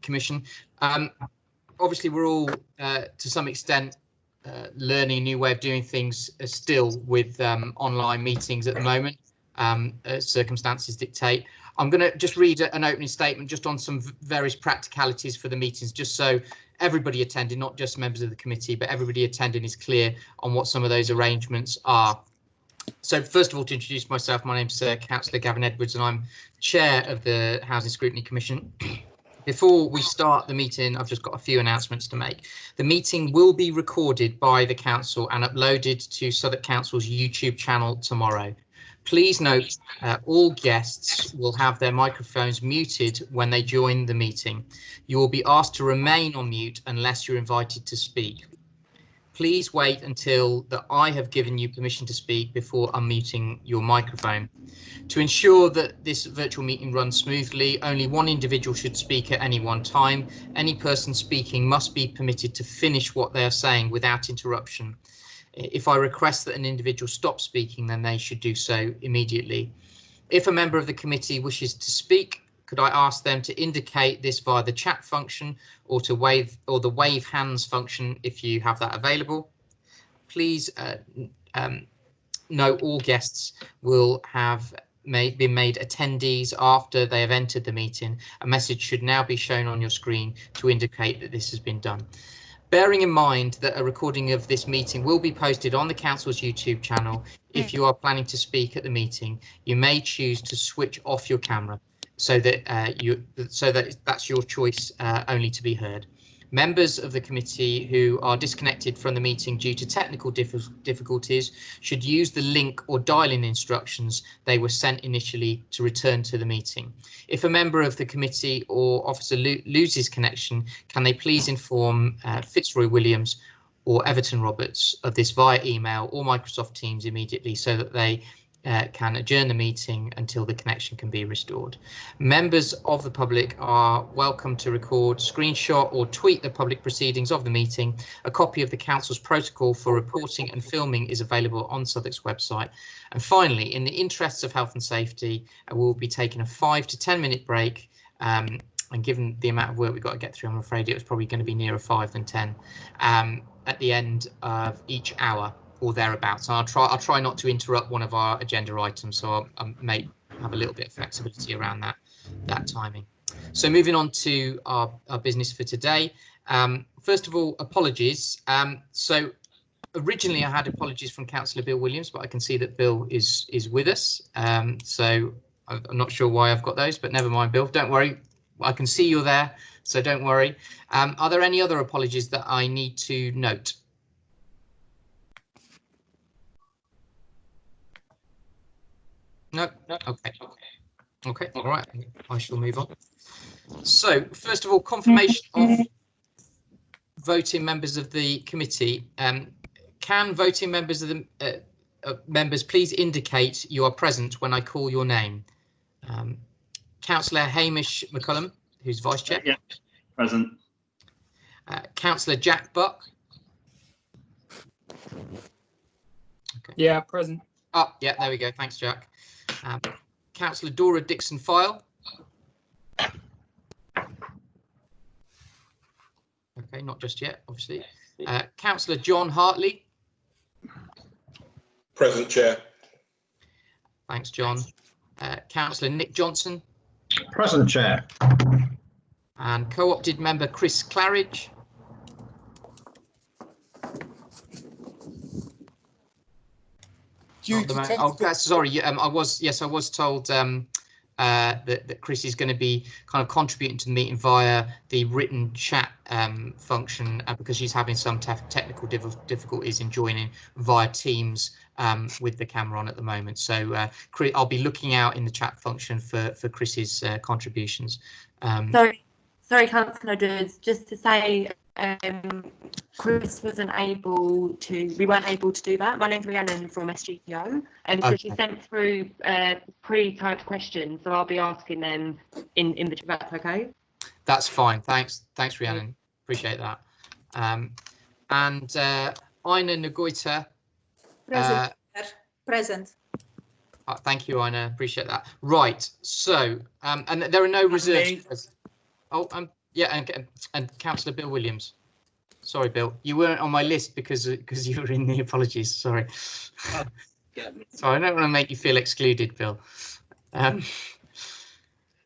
Commission. Obviously, we're all, to some extent, learning a new way of doing things still with online meetings at the moment, as circumstances dictate. I'm going to just read an opening statement just on some various practicalities for the meetings, just so everybody attending, not just members of the committee, but everybody attending is clear on what some of those arrangements are. So first of all, to introduce myself, my name's Councillor Gavin Edwards and I'm Chair of the Housing Scrutiny Commission. Before we start the meeting, I've just got a few announcements to make. The meeting will be recorded by the Council and uploaded to Southwark Council's YouTube channel tomorrow. Please note all guests will have their microphones muted when they join the meeting. You will be asked to remain on mute unless you're invited to speak. Please wait until I have given you permission to speak before unmuting your microphone. To ensure that this virtual meeting runs smoothly, only one individual should speak at any one time. Any person speaking must be permitted to finish what they are saying without interruption. If I request that an individual stop speaking, then they should do so immediately. If a member of the committee wishes to speak, could I ask them to indicate this via the chat function or the wave hands function if you have that available? Please note all guests will have been made attendees after they have entered the meeting. A message should now be shown on your screen to indicate that this has been done. Bearing in mind that a recording of this meeting will be posted on the Council's YouTube channel, if you are planning to speak at the meeting, you may choose to switch off your camera so that that's your choice only to be heard. Members of the committee who are disconnected from the meeting due to technical difficulties should use the link or dial-in instructions they were sent initially to return to the meeting. If a member of the committee or officer loses connection, can they please inform Fitzroy Williams or Everton Roberts of this via email or Microsoft Teams immediately so that they can adjourn the meeting until the connection can be restored. Members of the public are welcome to record, screenshot or tweet the public proceedings of the meeting. A copy of the Council's protocol for reporting and filming is available on Southwark's website. And finally, in the interests of health and safety, we'll be taking a 5 to 10 minute break. And given the amount of work we've got to get through, I'm afraid it was probably going to be nearer 5 than 10 at the end of each hour or thereabouts. I'll try not to interrupt one of our agenda items, so I may have a little bit of flexibility around that timing. So moving on to our business for today. First of all, apologies. So originally I had apologies from Councillor Bill Williams, but I can see that Bill is with us. So I'm not sure why I've got those, but never mind, Bill. Don't worry. I can see you're there, so don't worry. Are there any other apologies that I need to note? No. Okay. All right. I shall move on. So first of all, confirmation of voting members of the committee. Can voting members of the members please indicate you are present when I call your name? Councillor Hamish McCullum, who's Vice Chair. Yeah, present. Councillor Jack Buck. Okay. Yeah, present. Oh, yeah, there we go. Thanks, Jack. Councillor Dora Dixon-File. Okay, not just yet, obviously. Councillor John Hartley. Present, Chair. Thanks, John. Councillor Nick Johnson. Present, Chair. And co-opted member Chris Claridge. Sorry, I was told that Chris is going to be kind of contributing to the meeting via the written chat function because she's having some technical difficulties in joining via Teams with the camera on at the moment. So I'll be looking out in the chat function for Chris's contributions. Sorry, Councillor Edwards, just to say Chris wasn't able to, we weren't able to do that. My name's Rhiannon from SGPO, and so she sent through pre-typed questions, so I'll be asking them in the chat, okay? That's fine, thanks Rhiannon, appreciate that. And Ina Nagoita. Present. Thank you, Ina, appreciate that. Right, so, and there are no reserves. Oh, Yeah, and Councillor Bill Williams. Sorry, Bill, you weren't on my list because you were in the apologies. Sorry. Oh, yeah. So I don't want to make you feel excluded, Bill.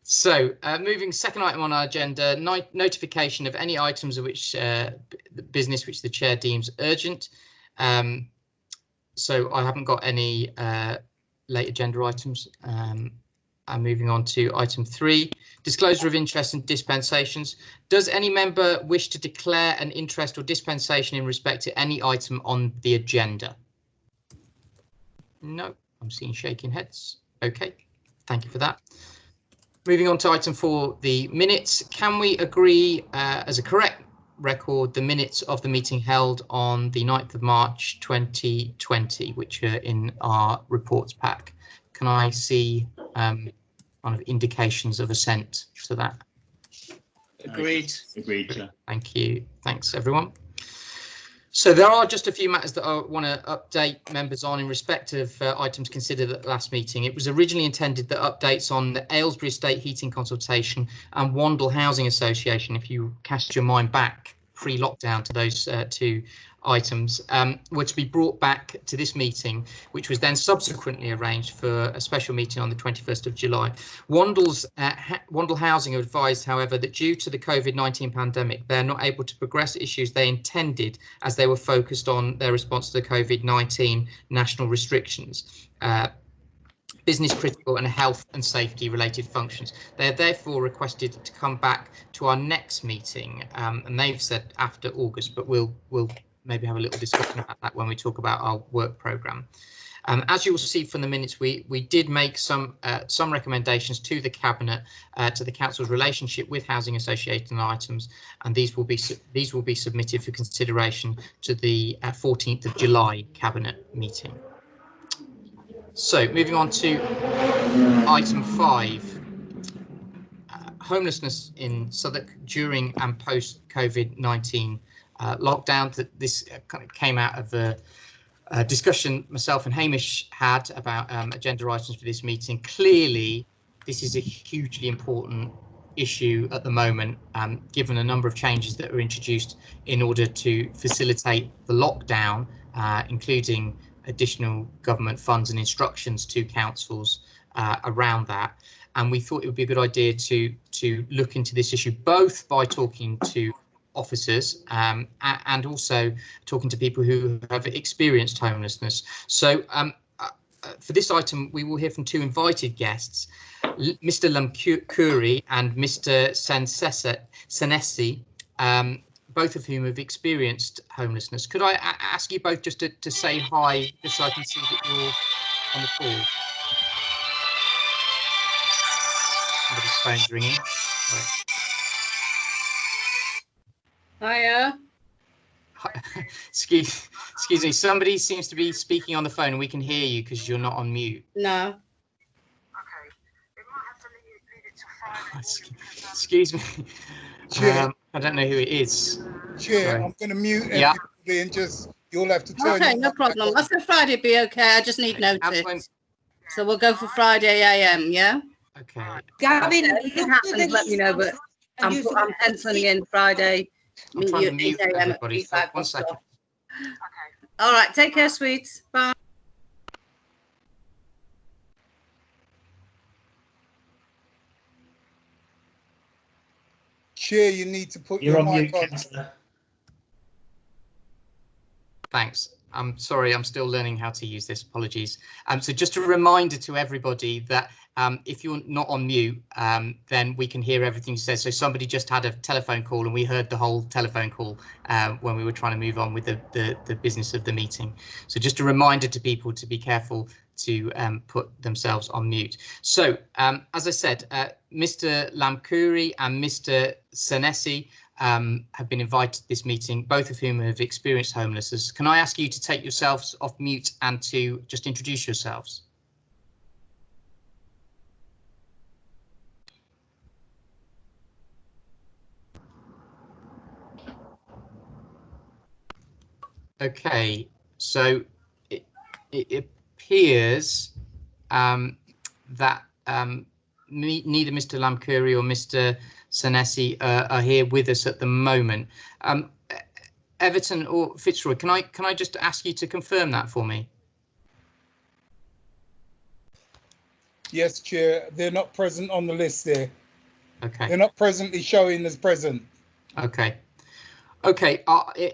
So moving second item on our agenda, notification of any items of which business which the chair deems urgent. So I haven't got any late agenda items. I'm moving on to item 3, disclosure of interest and dispensations. Does any member wish to declare an interest or dispensation in respect to any item on the agenda? No, I'm seeing shaking heads. OK, thank you for that. Moving on to item 4, the minutes. Can we agree as a correct record the minutes of the meeting held on the 9th of March 2020, which are in our reports pack? Can I see kind of indications of assent to that? Agreed. Agreed, sir. Thank you. Thanks, everyone. So there are just a few matters that I want to update members on in respect of items considered at the last meeting. It was originally intended that updates on the Aylesbury Estate Heating Consultation and Wandle Housing Association, if you cast your mind back pre-lockdown to those two items, were to be brought back to this meeting, which was then subsequently arranged for a special meeting on the 21st of July. Wandle Housing advised, however, that due to the COVID-19 pandemic, they're not able to progress issues they intended as they were focused on their response to the COVID-19 national restrictions. Business critical and health and safety related functions. They are therefore requested to come back to our next meeting, and they've said after August, but we'll maybe have a little discussion about that when we talk about our work programme. As you will see from the minutes, we did make some recommendations to the Cabinet to the Council's relationship with housing associated items, and these will be submitted for consideration to the 14th of July Cabinet meeting. So moving on to item 5, homelessness in Southwark during and post COVID-19 lockdown. This kind of came out of the discussion myself and Hamish had about agenda items for this meeting. Clearly, this is a hugely important issue at the moment, given a number of changes that were introduced in order to facilitate the lockdown, including additional government funds and instructions to councils around that. And we thought it would be a good idea to look into this issue, both by talking to officers and also talking to people who have experienced homelessness. So for this item, we will hear from 2 invited guests, Mr. Lamkuri and Mr. Senesi, both of whom have experienced homelessness. Could I ask you both just to say hi, just so I can see that you're on the call? Somebody's phone's ringing. Hiya. Excuse me, somebody seems to be speaking on the phone and we can hear you because you're not on mute. No. Okay. It might have to leave it to Friday. Excuse me. Chair, I don't know who it is. Chair, Sorry. I'm going to mute Yeah. everybody and just, you'll have to turn. Okay, no problem. I said Friday be okay. I just need notice. So we'll go for Friday AM, yeah? Okay. Gavin, If it happens, let me know, but I'm penciling in Friday. I'm trying to mute everybody. So 1 second. Okay. All right, take care, sweets. Bye. Chair, you need to put You're your on mic mute, on. Councillor. Thanks. I'm sorry, I'm still learning how to use this. Apologies. So just a reminder to everybody that if you're not on mute, then we can hear everything you say. So somebody just had a telephone call and we heard the whole telephone call when we were trying to move on with the business of the meeting. So just a reminder to people to be careful to put themselves on mute. So as I said, Mr. Lamkuri and Mr. Senesi have been invited to this meeting, both of whom have experienced homelessness. Can I ask you to take yourselves off mute and to just introduce yourselves? Okay, so it appears that neither Mr. Lamkuri or Mr. Senesi are here with us at the moment. Everton or Fitzroy, can I just ask you to confirm that for me? Yes, Chair. They're not present on the list there. Okay. They're not presently showing as present. Okay. Okay.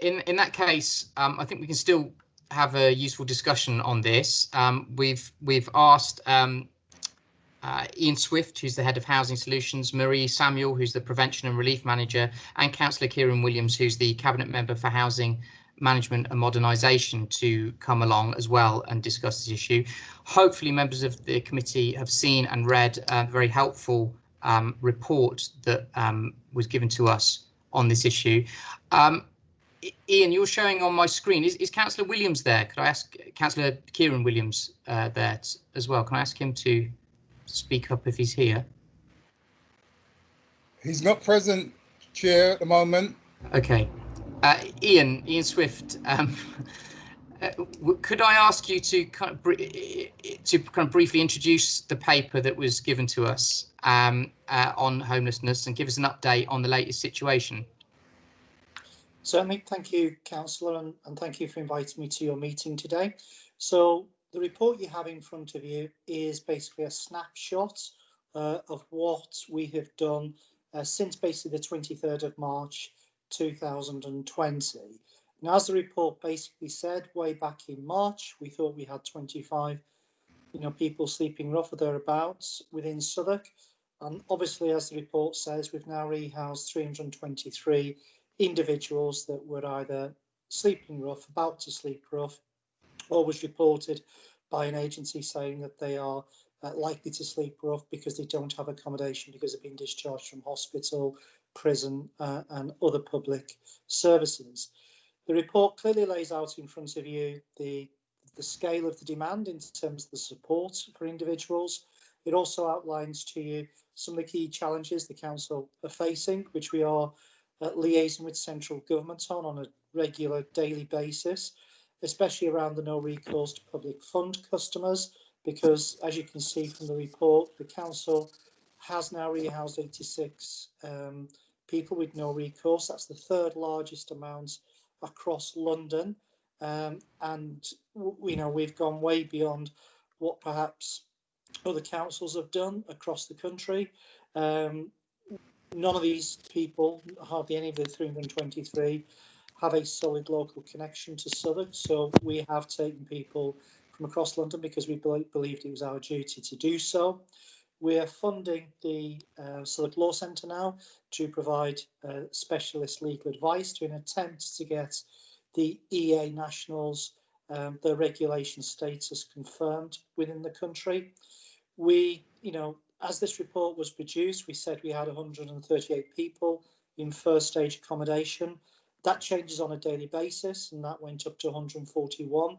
In that case, I think we can still have a useful discussion on this. We've asked Ian Swift, who's the head of Housing Solutions, Marie Samuel, who's the Prevention and Relief Manager, and Councillor Kieran Williams, who's the Cabinet Member for Housing Management and Modernisation, to come along as well and discuss this issue. Hopefully members of the committee have seen and read a very helpful report that was given to us on this issue. Ian, you're showing on my screen. Is Councillor Williams there? Could I ask Councillor Kieran Williams there as well? Can I ask him to speak up if he's here? He's not present, Chair, at the moment. Okay. Ian Swift, could I ask you to kind of briefly introduce the paper that was given to us on homelessness and give us an update on the latest situation? Certainly. Thank you, Councillor, and thank you for inviting me to your meeting today. So the report you have in front of you is basically a snapshot of what we have done since basically the 23rd of March 2020. Now, as the report basically said, way back in March, we thought we had 25 people sleeping rough or thereabouts within Southwark. And obviously, as the report says, we've now rehoused 323 individuals that were either sleeping rough, about to sleep rough, or was reported by an agency saying that they are likely to sleep rough because they don't have accommodation because they've been discharged from hospital, prison and other public services. The report clearly lays out in front of you the scale of the demand in terms of the support for individuals. It also outlines to you some of the key challenges the council are facing, which we are liaising with central government on a regular daily basis, especially around the no recourse to public fund customers, because as you can see from the report, the council has now rehoused 86 people with no recourse. That's the third largest amount across London, and we've gone way beyond what perhaps other councils have done across the country. None of these people, hardly any of the 323, have a solid local connection to Southwark, so we have taken people from across London because we believed it was our duty to do so. We are funding the Southwark Law Centre now to provide specialist legal advice to an attempt to get the EA nationals, their regulation status confirmed within the country. We, as this report was produced, we said we had 138 people in first stage accommodation. That changes on a daily basis, and that went up to 141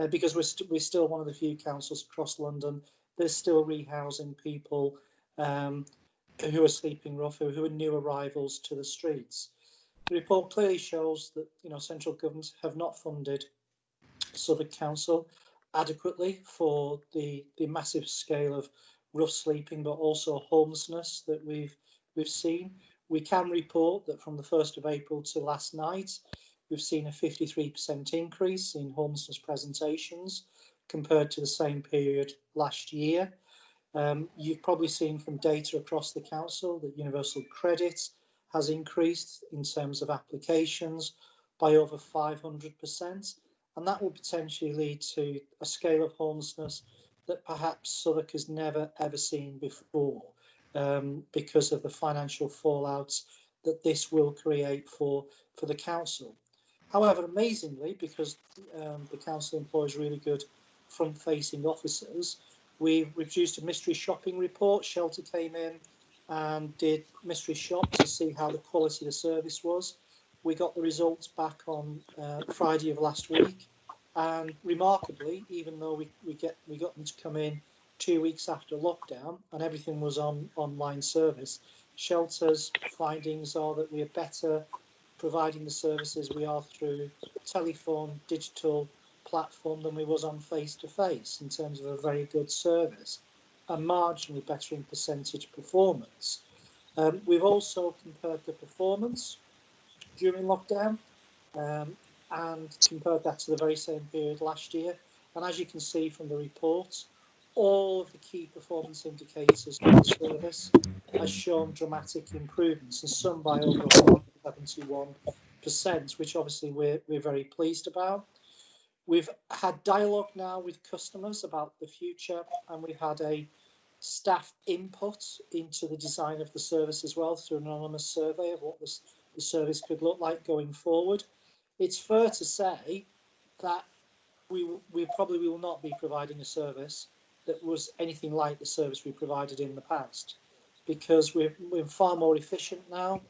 because we're still one of the few councils across London that's still rehousing people who are sleeping rough, who are new arrivals to the streets. The report clearly shows that central governments have not funded Southwark Council adequately for the massive scale of rough sleeping, but also homelessness that we've seen. We can report that from the 1st of April to last night, we've seen a 53% increase in homelessness presentations compared to the same period last year. You've probably seen from data across the council that universal credit has increased in terms of applications by over 500%, and that will potentially lead to a scale of homelessness that perhaps Southwark has never ever seen before, because of the financial fallouts that this will create for the council. However, amazingly, because the council employs really good front-facing officers, we've produced a mystery shopping report. Shelter came in and did mystery shop to see how the quality of the service was. We got the results back on Friday of last week, and remarkably, even though we got them to come in 2 weeks after lockdown and everything was on online service, Shelter's findings are that we are better providing the services we are through telephone, digital platform than we was on face-to-face in terms of a very good service. and marginally better in percentage performance. We've also compared the performance during lockdown and compared that to the very same period last year. And as you can see from the report, all of the key performance indicators for the service has shown dramatic improvements, and some by over 71%, which obviously we're very pleased about. We've had dialogue now with customers about the future, and we've had a staff input into the design of the service as well through an anonymous survey of what the service could look like going forward. It's fair to say that we probably will not be providing a service that was anything like the service we provided in the past, because we're far more efficient now.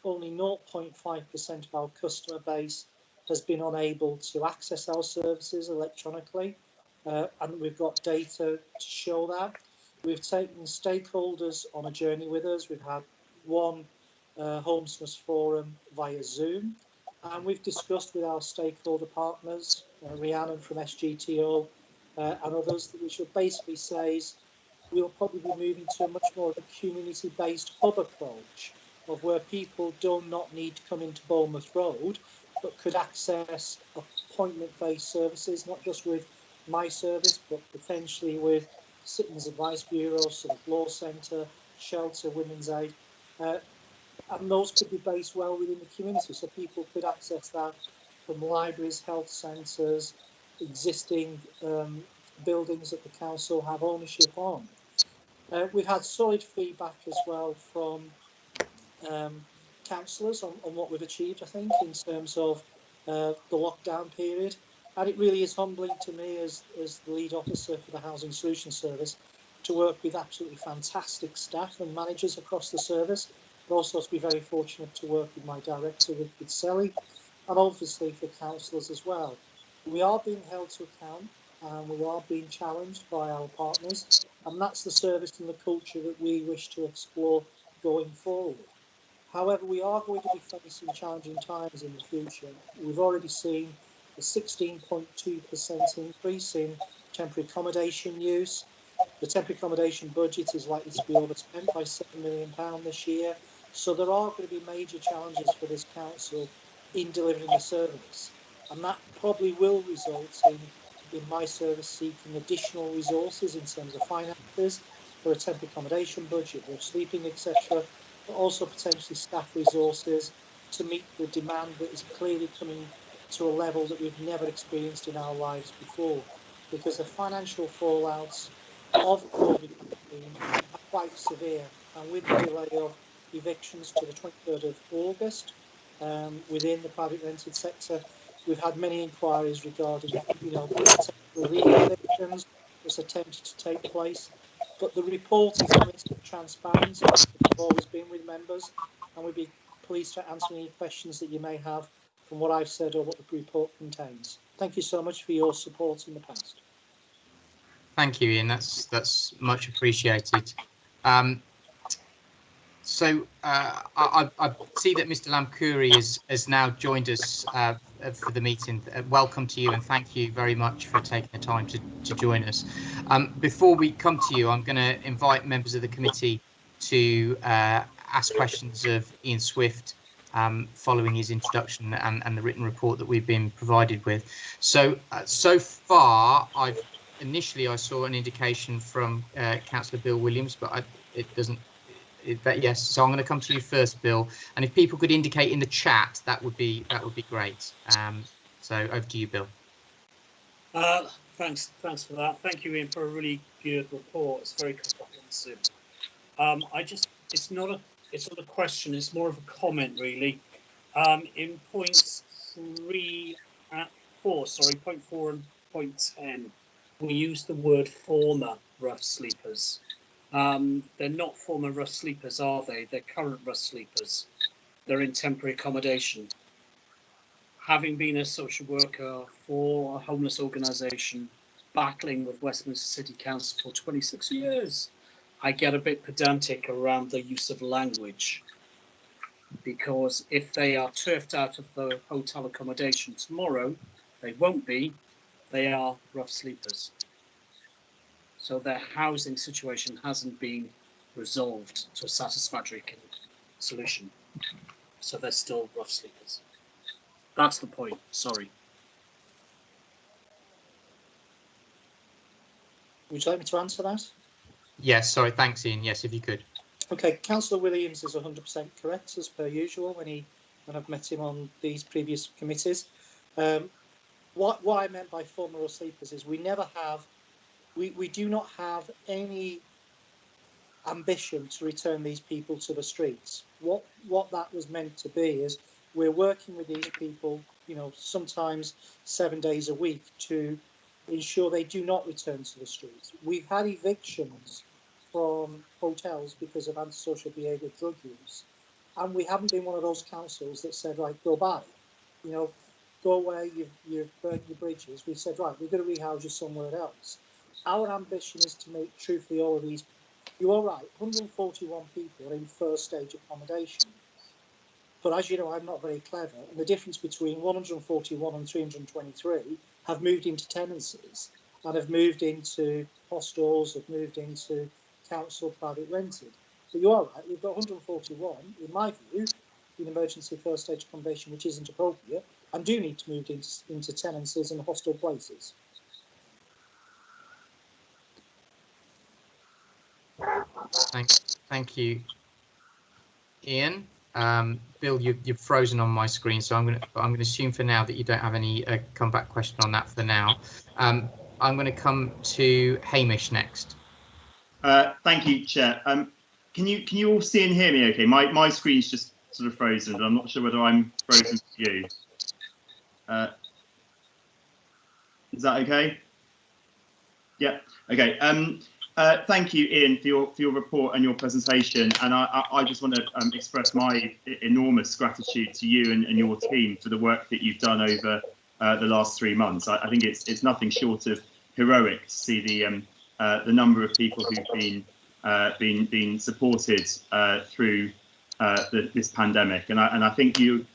Only 0.5% of our customer base has been unable to access our services electronically, and we've got data to show that. We've taken stakeholders on a journey with us. We've had one homelessness forum via Zoom, and we've discussed with our stakeholder partners, Rhiannon from SGTO and others, which basically says we'll probably be moving to a much more of a community-based hub approach, of where people do not need to come into Bournemouth Road, but could access appointment-based services, not just with my service, but potentially with Citizens Advice Bureau, sort of Law Centre, Shelter, Women's Aid, and those could be based well within the community, so people could access that from libraries, health centres, existing buildings that the council have ownership on. We've had solid feedback as well from councillors on what we've achieved, I think, in terms of the lockdown period. And it really is humbling to me as the lead officer for the Housing Solutions Service to work with absolutely fantastic staff and managers across the service, but also to be very fortunate to work with my director, with Sally, and obviously for councillors as well. We are being held to account and we are being challenged by our partners, and that's the service and the culture that we wish to explore going forward. However, we are going to be facing challenging times in the future. We've already seen a 16.2% increase in temporary accommodation use. The temporary accommodation budget is likely to be overspent by £7 million this year. So there are going to be major challenges for this council in delivering the service. And that probably will result in my service seeking additional resources in terms of finances for a temporary accommodation budget, for sleeping, etc., but also potentially staff resources to meet the demand that is clearly coming to a level that we've never experienced in our lives before, because the financial fallouts of COVID-19 are quite severe, and with the delay of evictions to the 23rd of August within the private rented sector, we've had many inquiries regarding, illegal evictions that's attempted to take place. But the report is honest and transparent, as it's always been with members, and we'd be pleased to answer any questions that you may have from what I've said or what the report contains. Thank you so much for your support in the past. Thank you, Ian. That's much appreciated. So I see that Mr. Lamkouri has now joined us for the meeting. Welcome to you, and thank you very much for taking the time to join us. Before we come to you, I'm going to invite members of the committee to ask questions of Ian Swift following his introduction and the written report that we've been provided with. So far, initially I saw an indication from Councillor Bill Williams, but it doesn't. Yes, so I'm going to come to you first, Bill, and if people could indicate in the chat, that would be great. So over to you, Bill. Thanks for that. Thank you, Ian, for a really good report. It's very comprehensive. It's not a question. It's more of a comment, really. In points point 4 and point 10, we use the word former rough sleepers. They're not former rough sleepers, are they? They're current rough sleepers. They're in temporary accommodation. Having been a social worker for a homeless organisation, battling with Westminster City Council for 26 years, I get a bit pedantic around the use of language, because if they are turfed out of the hotel accommodation tomorrow, they won't be. They are rough sleepers. So their housing situation hasn't been resolved to a satisfactory solution. So they're still rough sleepers. That's the point. Sorry. Would you like me to answer that? Yes, sorry, thanks, Ian. Yes, if you could. Okay, Councillor Williams is 100% correct, as per usual, when I've met him on these previous committees. What I meant by former rough sleepers is we do not have any ambition to return these people to the streets. What that was meant to be is we're working with these people, you know, sometimes 7 days a week to ensure they do not return to the streets. We've had evictions from hotels because of antisocial behaviour, drug use, and we haven't been one of those councils that said, right, go bye, you know, go away, you've burnt your bridges. We said, right, we're going to rehouse you somewhere else. Our ambition is to make truthfully all of these. You are right, 141 people are in first stage accommodation. But as you know, I'm not very clever, and the difference between 141 and 323 have moved into tenancies and have moved into hostels, have moved into council private rented. But you are right, we've got 141, in my view, in emergency first stage accommodation, which isn't appropriate, and do need to move into tenancies and hostel places. Thank you, Ian. Bill, you've frozen on my screen, so I'm going to assume for now that you don't have any comeback question on that for now. I'm going to come to Hamish next. Thank you, Chair. Can you all see and hear me? Okay, my screen's just sort of frozen, but I'm not sure whether I'm frozen for you. Is that okay? Yeah. Okay. Thank you, Ian, for your report and your presentation. And I just want to express my enormous gratitude to you and your team for the work that you've done over the last 3 months. I think it's nothing short of heroic to see the number of people who've been supported through this pandemic. And I think you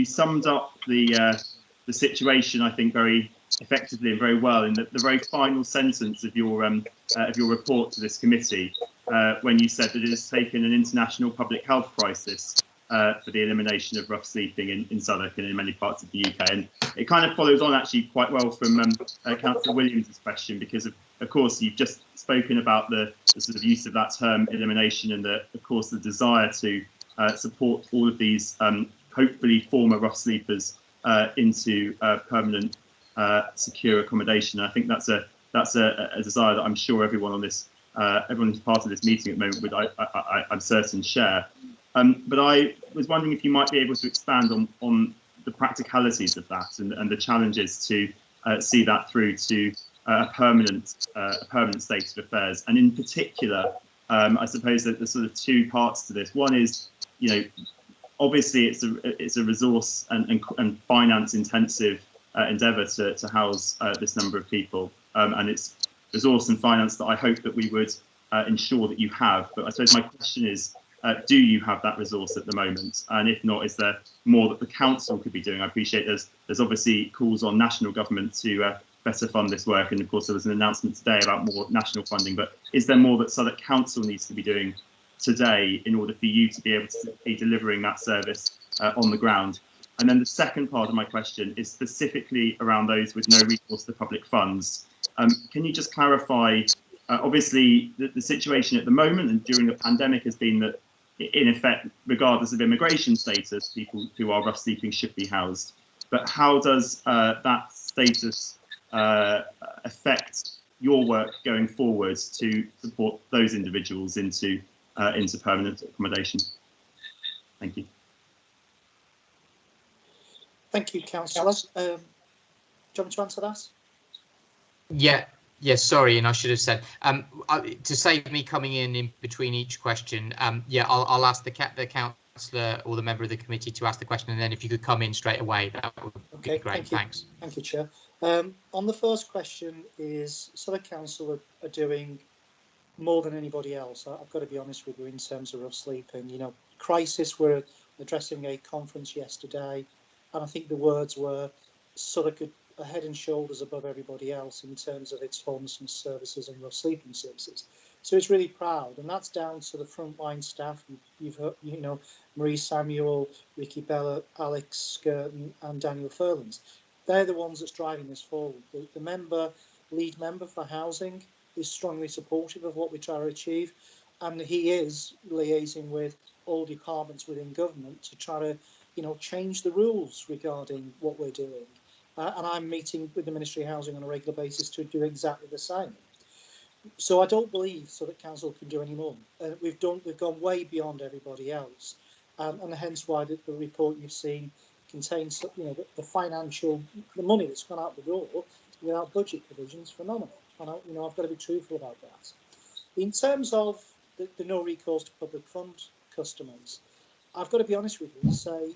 summed up the situation, I think, very effectively and very well in the very final sentence of your report to this committee, when you said that it has taken an international public health crisis for the elimination of rough sleeping in Southwark and in many parts of the UK. And it kind of follows on actually quite well from Councillor Williams' question, because of course you've just spoken about the sort of use of that term elimination and of course the desire to support all of these hopefully former rough sleepers into permanent secure accommodation. I think that's a desire that I'm sure everyone on this everyone who's part of this meeting at the moment would I'm certain share. But I was wondering if you might be able to expand on the practicalities of that and the challenges to see that through to a permanent state of affairs. And in particular, I suppose that there's sort of 2 parts to this. One is, you know, obviously it's a resource and finance intensive endeavour to house this number of people, and it's resource and finance that I hope that we would ensure that you have. But I suppose my question is, do you have that resource at the moment? And if not, is there more that the council could be doing? I appreciate there's obviously calls on national government to better fund this work, and of course there was an announcement today about more national funding, but is there more that Southwark Council needs to be doing today in order for you to be able to be delivering that service on the ground? And then the second part of my question is specifically around those with no recourse to public funds. Can you just clarify, obviously the situation at the moment and during the pandemic has been that, in effect, regardless of immigration status, people who are rough sleeping should be housed. But how does that status affect your work going forward to support those individuals into permanent accommodation? Thank you. Thank you, Councillor. Do you want me to answer that? Yeah, sorry, and I should have said, to save me coming in between each question, yeah, I'll ask the councillor or the member of the committee to ask the question, and then if you could come in straight away, that would be great. Thanks. Thank you, Chair. On the first question, is Southwark Council are doing more than anybody else. I've got to be honest with you in terms of rough sleeping. You know, crisis, we're addressing a conference yesterday, and I think the words were Southwark are head and shoulders above everybody else in terms of its homelessness services and rough sleeping services. So it's really proud, and that's down to the frontline staff. You've heard, you know, Marie Samuel, Ricky Bella, Alex Skirton, and Daniel Furlings. They're the ones that's driving this forward. The lead member for housing is strongly supportive of what we try to achieve, and he is liaising with all departments within government to try to, you know, change the rules regarding what we're doing. And I'm meeting with the Ministry of Housing on a regular basis to do exactly the same. So I don't believe Southwark Council can do any more. We've gone way beyond everybody else, and hence why the report you've seen contains, you know, the money that's gone out the door without budget provisions for none of it. And you know, I've got to be truthful about that. In terms of the no recourse to public fund customers, I've got to be honest with you and say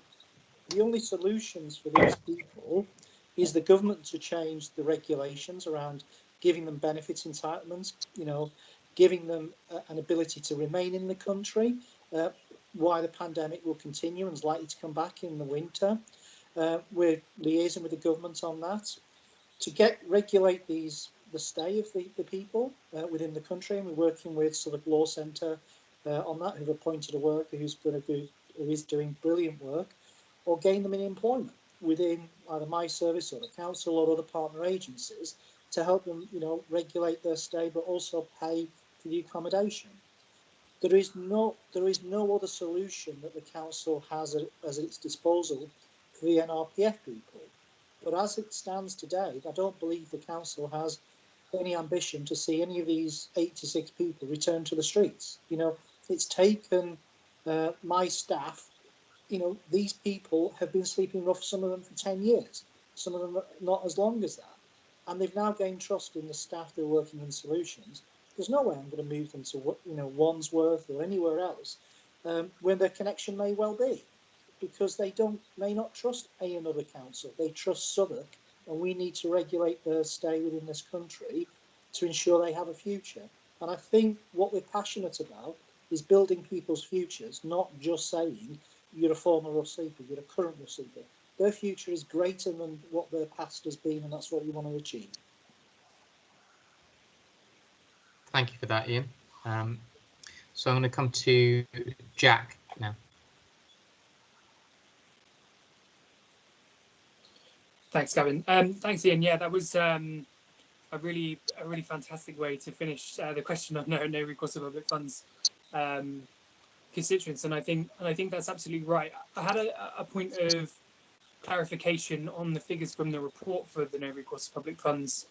the only solutions for these people is the government to change the regulations around giving them benefits entitlements, you know, giving them an ability to remain in the country while the pandemic will continue and is likely to come back in the winter. We're liaising with the government on that to regulate the stay of the people within the country, and we're working with Southwark Law Centre on that, who've appointed a worker who is doing brilliant work, or gain them in employment within either my service or the council or other partner agencies to help them, you know, regulate their stay, but also pay for the accommodation. There is no other solution that the council has at its disposal for the NRPF people. But as it stands today, I don't believe the council has any ambition to see any of these 86 people return to the streets. You know, it's taken my staff, you know, these people have been sleeping rough, some of them for 10 years, some of them not as long as that. And they've now gained trust in the staff that are working in solutions. There's no way I'm going to move them to, you know, Wandsworth or anywhere else when their connection may well be, because they may not trust another council. They trust Southwark, and we need to regulate their stay within this country to ensure they have a future. And I think what we're passionate about is building people's futures, not just saying you're a former rough sleeper, you're a current rough sleeper. Their future is greater than what their past has been, and that's what we want to achieve. Thank you for that, Ian. So I'm going to come to Jack now. Thanks, Gavin. Thanks, Ian. Yeah, that was a really fantastic way to finish the question on no recourse to public funds constituents, and I think that's absolutely right. I had a point of clarification on the figures from the report for the no recourse to public funds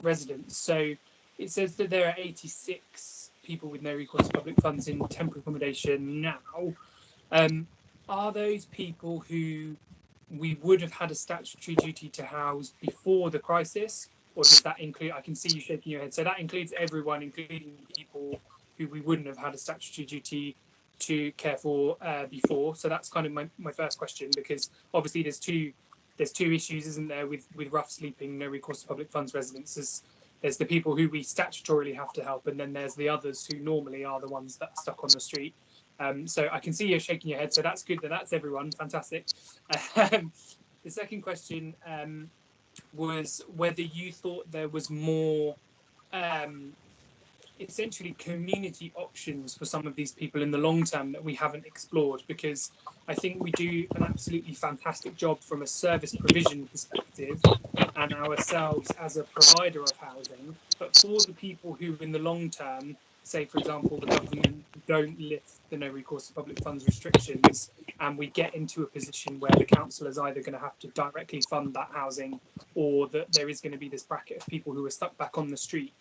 residents. So it says that there are 86 people with no recourse to public funds in temporary accommodation now. Are those people who we would have had a statutory duty to house before the crisis, or does that include, I can see you shaking your head, so that includes everyone, including people who we wouldn't have had a statutory duty to care for before? So that's kind of my first question, because obviously there's two issues, isn't there, with rough sleeping no recourse to public funds residents. There's the people who we statutorily have to help, and then there's the others who normally are the ones that are stuck on the street. So I can see you're shaking your head, so that's good, that's everyone. Fantastic. The second question was whether you thought there was more essentially community options for some of these people in the long term that we haven't explored, because I think we do an absolutely fantastic job from a service provision perspective and ourselves as a provider of housing, but for the people who in the long term, say for example the government don't lift the no recourse to public funds restrictions and we get into a position where the council is either going to have to directly fund that housing, or that there is going to be this bracket of people who are stuck back on the street,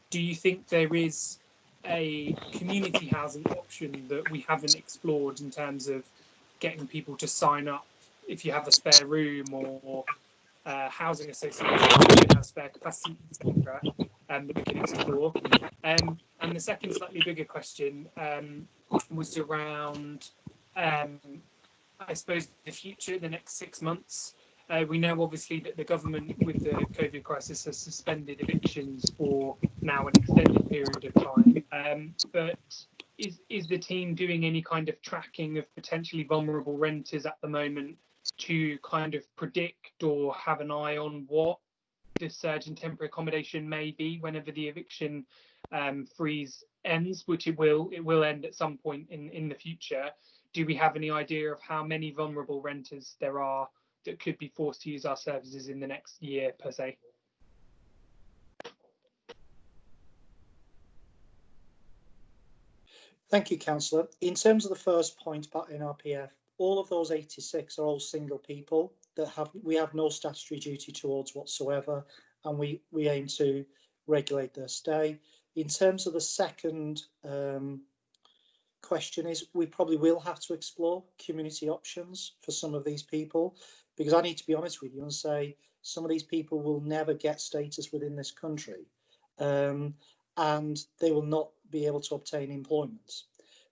do you think there is a community housing option that we haven't explored in terms of getting people to sign up if you have a spare room, or housing associations that have spare capacity, etc., that we can explore? And the second slightly bigger question was around, I suppose, the future, the next 6 months. We know obviously that the government with the COVID crisis has suspended evictions for now an extended period of time. But is the team doing any kind of tracking of potentially vulnerable renters at the moment to kind of predict or have an eye on what the surge in temporary accommodation may be whenever the eviction freeze ends, which it will end at some point in the future? Do we have any idea of how many vulnerable renters there are that could be forced to use our services in the next year, per se? Thank you, Councillor. In terms of the first point about NRPF, all of those 86 are all single people that we have no statutory duty towards whatsoever, and we aim to regulate their stay. In terms of the second question, is we probably will have to explore community options for some of these people, because I need to be honest with you and say some of these people will never get status within this country, and they will not be able to obtain employment.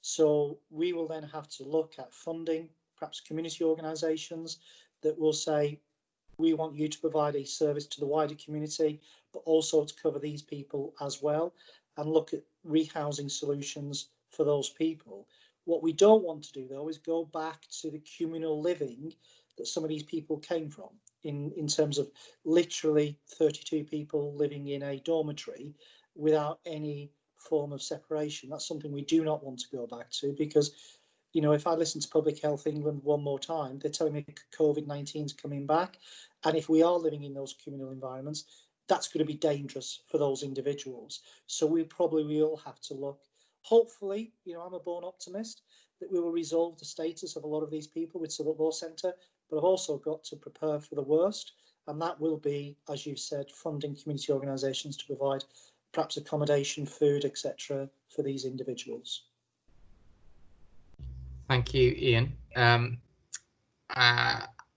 So we will then have to look at funding, perhaps community organisations that will say, we want you to provide a service to the wider community, but also to cover these people as well, and look at rehousing solutions for those people. What we don't want to do, though, is go back to the communal living that some of these people came from, in terms of literally 32 people living in a dormitory without any form of separation. That's something we do not want to go back to, because, you know, if I listen to Public Health England one more time, they're telling me COVID-19 is coming back, and if we are living in those communal environments, that's going to be dangerous for those individuals. So we probably will have to look. Hopefully, you know, I'm a born optimist that we will resolve the status of a lot of these people with Southwark Law Centre, but I've also got to prepare for the worst, and that will be, as you said, funding community organisations to provide perhaps accommodation, food, etc. for these individuals. Thank you, Ian. And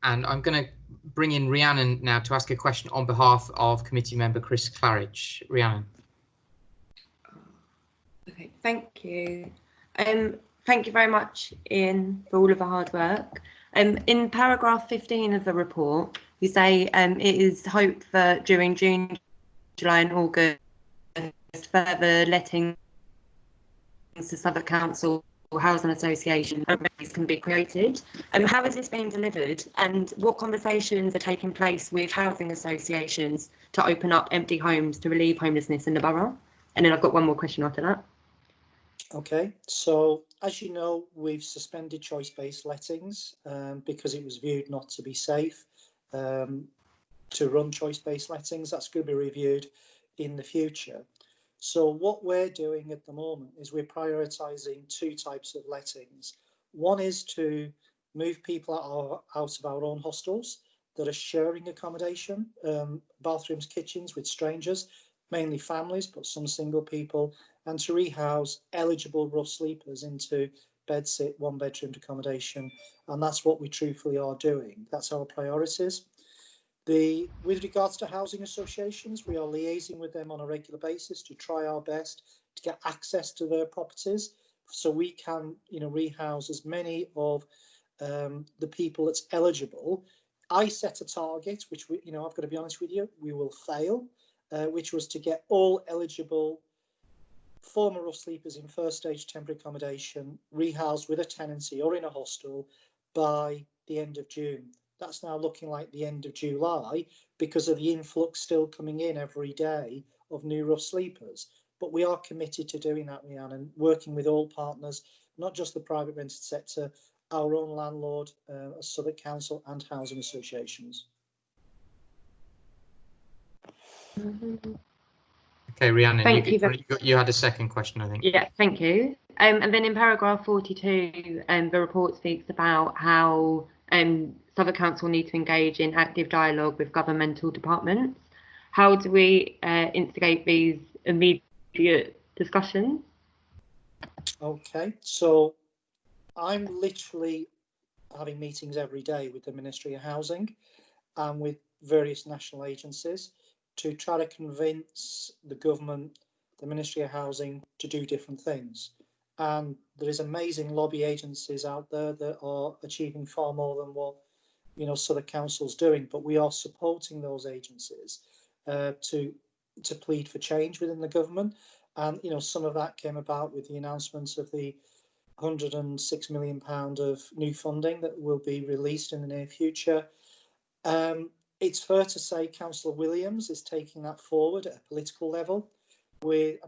I'm going to bring in Rhiannon now to ask a question on behalf of committee member Chris Claridge. Rhiannon. Okay, thank you. Thank you very much, Ian, for all of the hard work. In paragraph 15 of the report, you say it is hoped that during June, July and August, further lettings to Southwark Council or housing association can be created. How is this being delivered, and what conversations are taking place with housing associations to open up empty homes to relieve homelessness in the borough? And then I've got one more question after that. Okay, so as you know, we've suspended choice-based lettings because it was viewed not to be safe to run choice-based lettings. That's going to be reviewed in the future. So what we're doing at the moment is we're prioritising two types of lettings. One is to move people out of our own hostels that are sharing accommodation, bathrooms, kitchens with strangers, mainly families, but some single people, and to rehouse eligible rough sleepers into bedsit, one-bedroom accommodation. And that's what we truthfully are doing. That's our priorities. With regards to housing associations, we are liaising with them on a regular basis to try our best to get access to their properties, so we can, you know, rehouse as many of the people that's eligible. I set a target, which we, you know, I've got to be honest with you, we will fail, which was to get all eligible former rough sleepers in first stage temporary accommodation rehoused with a tenancy or in a hostel by the end of June. That's now looking like the end of July because of the influx still coming in every day of new rough sleepers. But we are committed to doing that, Rhiannon, working with all partners, not just the private rented sector, our own landlord, Southwark Council and housing associations. Okay, Rhiannon, Thank you had a second question, I think. Yeah, thank you. And then in paragraph 42, the report speaks about how Southwark Council need to engage in active dialogue with governmental departments. How do we instigate these immediate discussions? Okay, so I'm literally having meetings every day with the Ministry of Housing and with various national agencies to try to convince the government, the Ministry of Housing, to do different things. And there is amazing lobby agencies out there that are achieving far more than what, you know, Southwark Council's doing, but we are supporting those agencies to plead for change within the government. And, you know, some of that came about with the announcements of the £106 million of new funding that will be released in the near future. It's fair to say Councillor Williams is taking that forward at a political level. We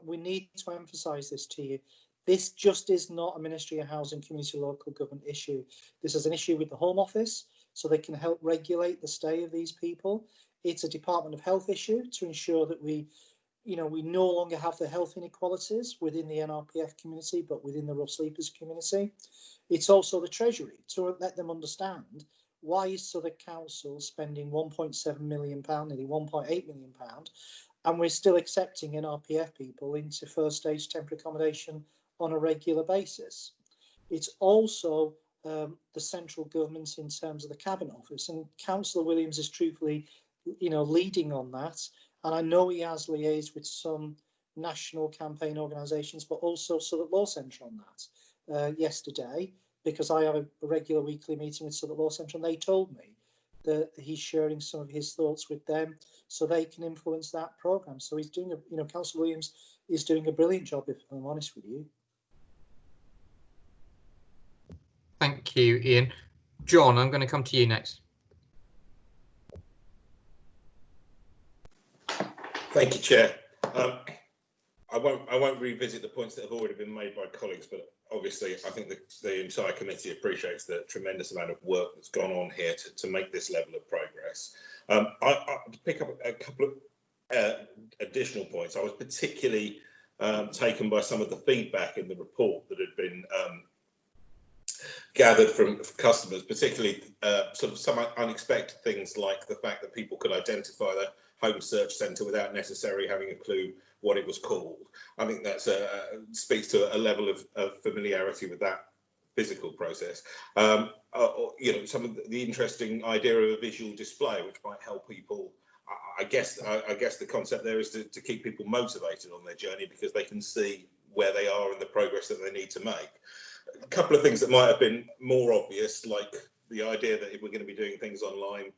need to emphasise this to you. This just is not a Ministry of Housing Community Local Government issue. This is an issue with the Home Office, so they can help regulate the stay of these people. It's a Department of Health issue to ensure that we no longer have the health inequalities within the NRPF community, but within the rough sleepers community. It's also the Treasury to let them understand why is Southwark Council spending £1.7 million, nearly £1.8 million, and we're still accepting NRPF people into first stage temporary accommodation on a regular basis. It's also the central government in terms of the Cabinet Office, and Councillor Williams is truthfully, leading on that. And I know he has liaised with some national campaign organisations, but also Southwark Law Centre on that yesterday, because I have a regular weekly meeting with Southwark Law Centre, and they told me that he's sharing some of his thoughts with them so they can influence that programme. So he's doing Councillor Williams is doing a brilliant job, if I'm honest with you. Thank you, Ian. John, I'm going to come to you next. Thank you, Chair. I won't revisit the points that have already been made by colleagues, but obviously I think the entire committee appreciates the tremendous amount of work that's gone on here to make this level of progress. I pick up a couple of additional points. I was particularly taken by some of the feedback in the report that had been gathered from customers, particularly sort of some unexpected things like the fact that people could identify the home search centre without necessarily having a clue what it was called. I think that speaks to a level of familiarity with that physical process. Some of the interesting idea of a visual display, which might help people. I guess the concept there is to keep people motivated on their journey because they can see where they are and the progress that they need to make. A couple of things that might have been more obvious, like the idea that if we're going to be doing things online,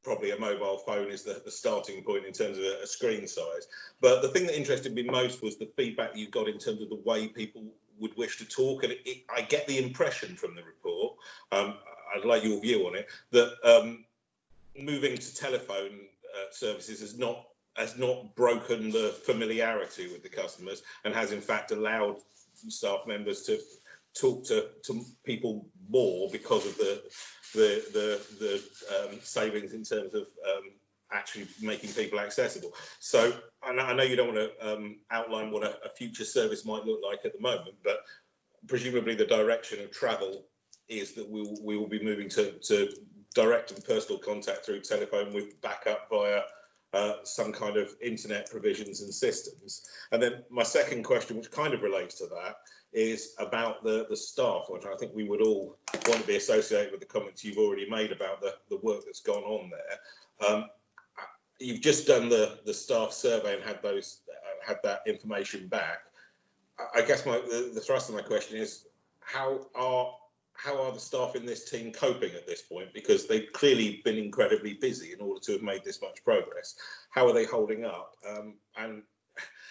probably a mobile phone is the starting point in terms of a screen size. But the thing that interested me most was the feedback you got in terms of the way people would wish to talk. And I get the impression from the report, I'd like your view on it, that moving to telephone services has not broken the familiarity with the customers and has in fact allowed staff members to talk to people more because of the savings in terms of actually making people accessible. So I know you don't want to outline what a future service might look like at the moment, but presumably the direction of travel is that we will be moving to direct and personal contact through telephone with backup via some kind of internet provisions and systems. And then my second question, which kind of relates to that, is about the staff, which I think we would all want to be associated with the comments you've already made about the work that's gone on there. You've just done the staff survey and had that information back. I guess the thrust of my question is how are the staff in this team coping at this point? Because they've clearly been incredibly busy in order to have made this much progress. How are they holding up? And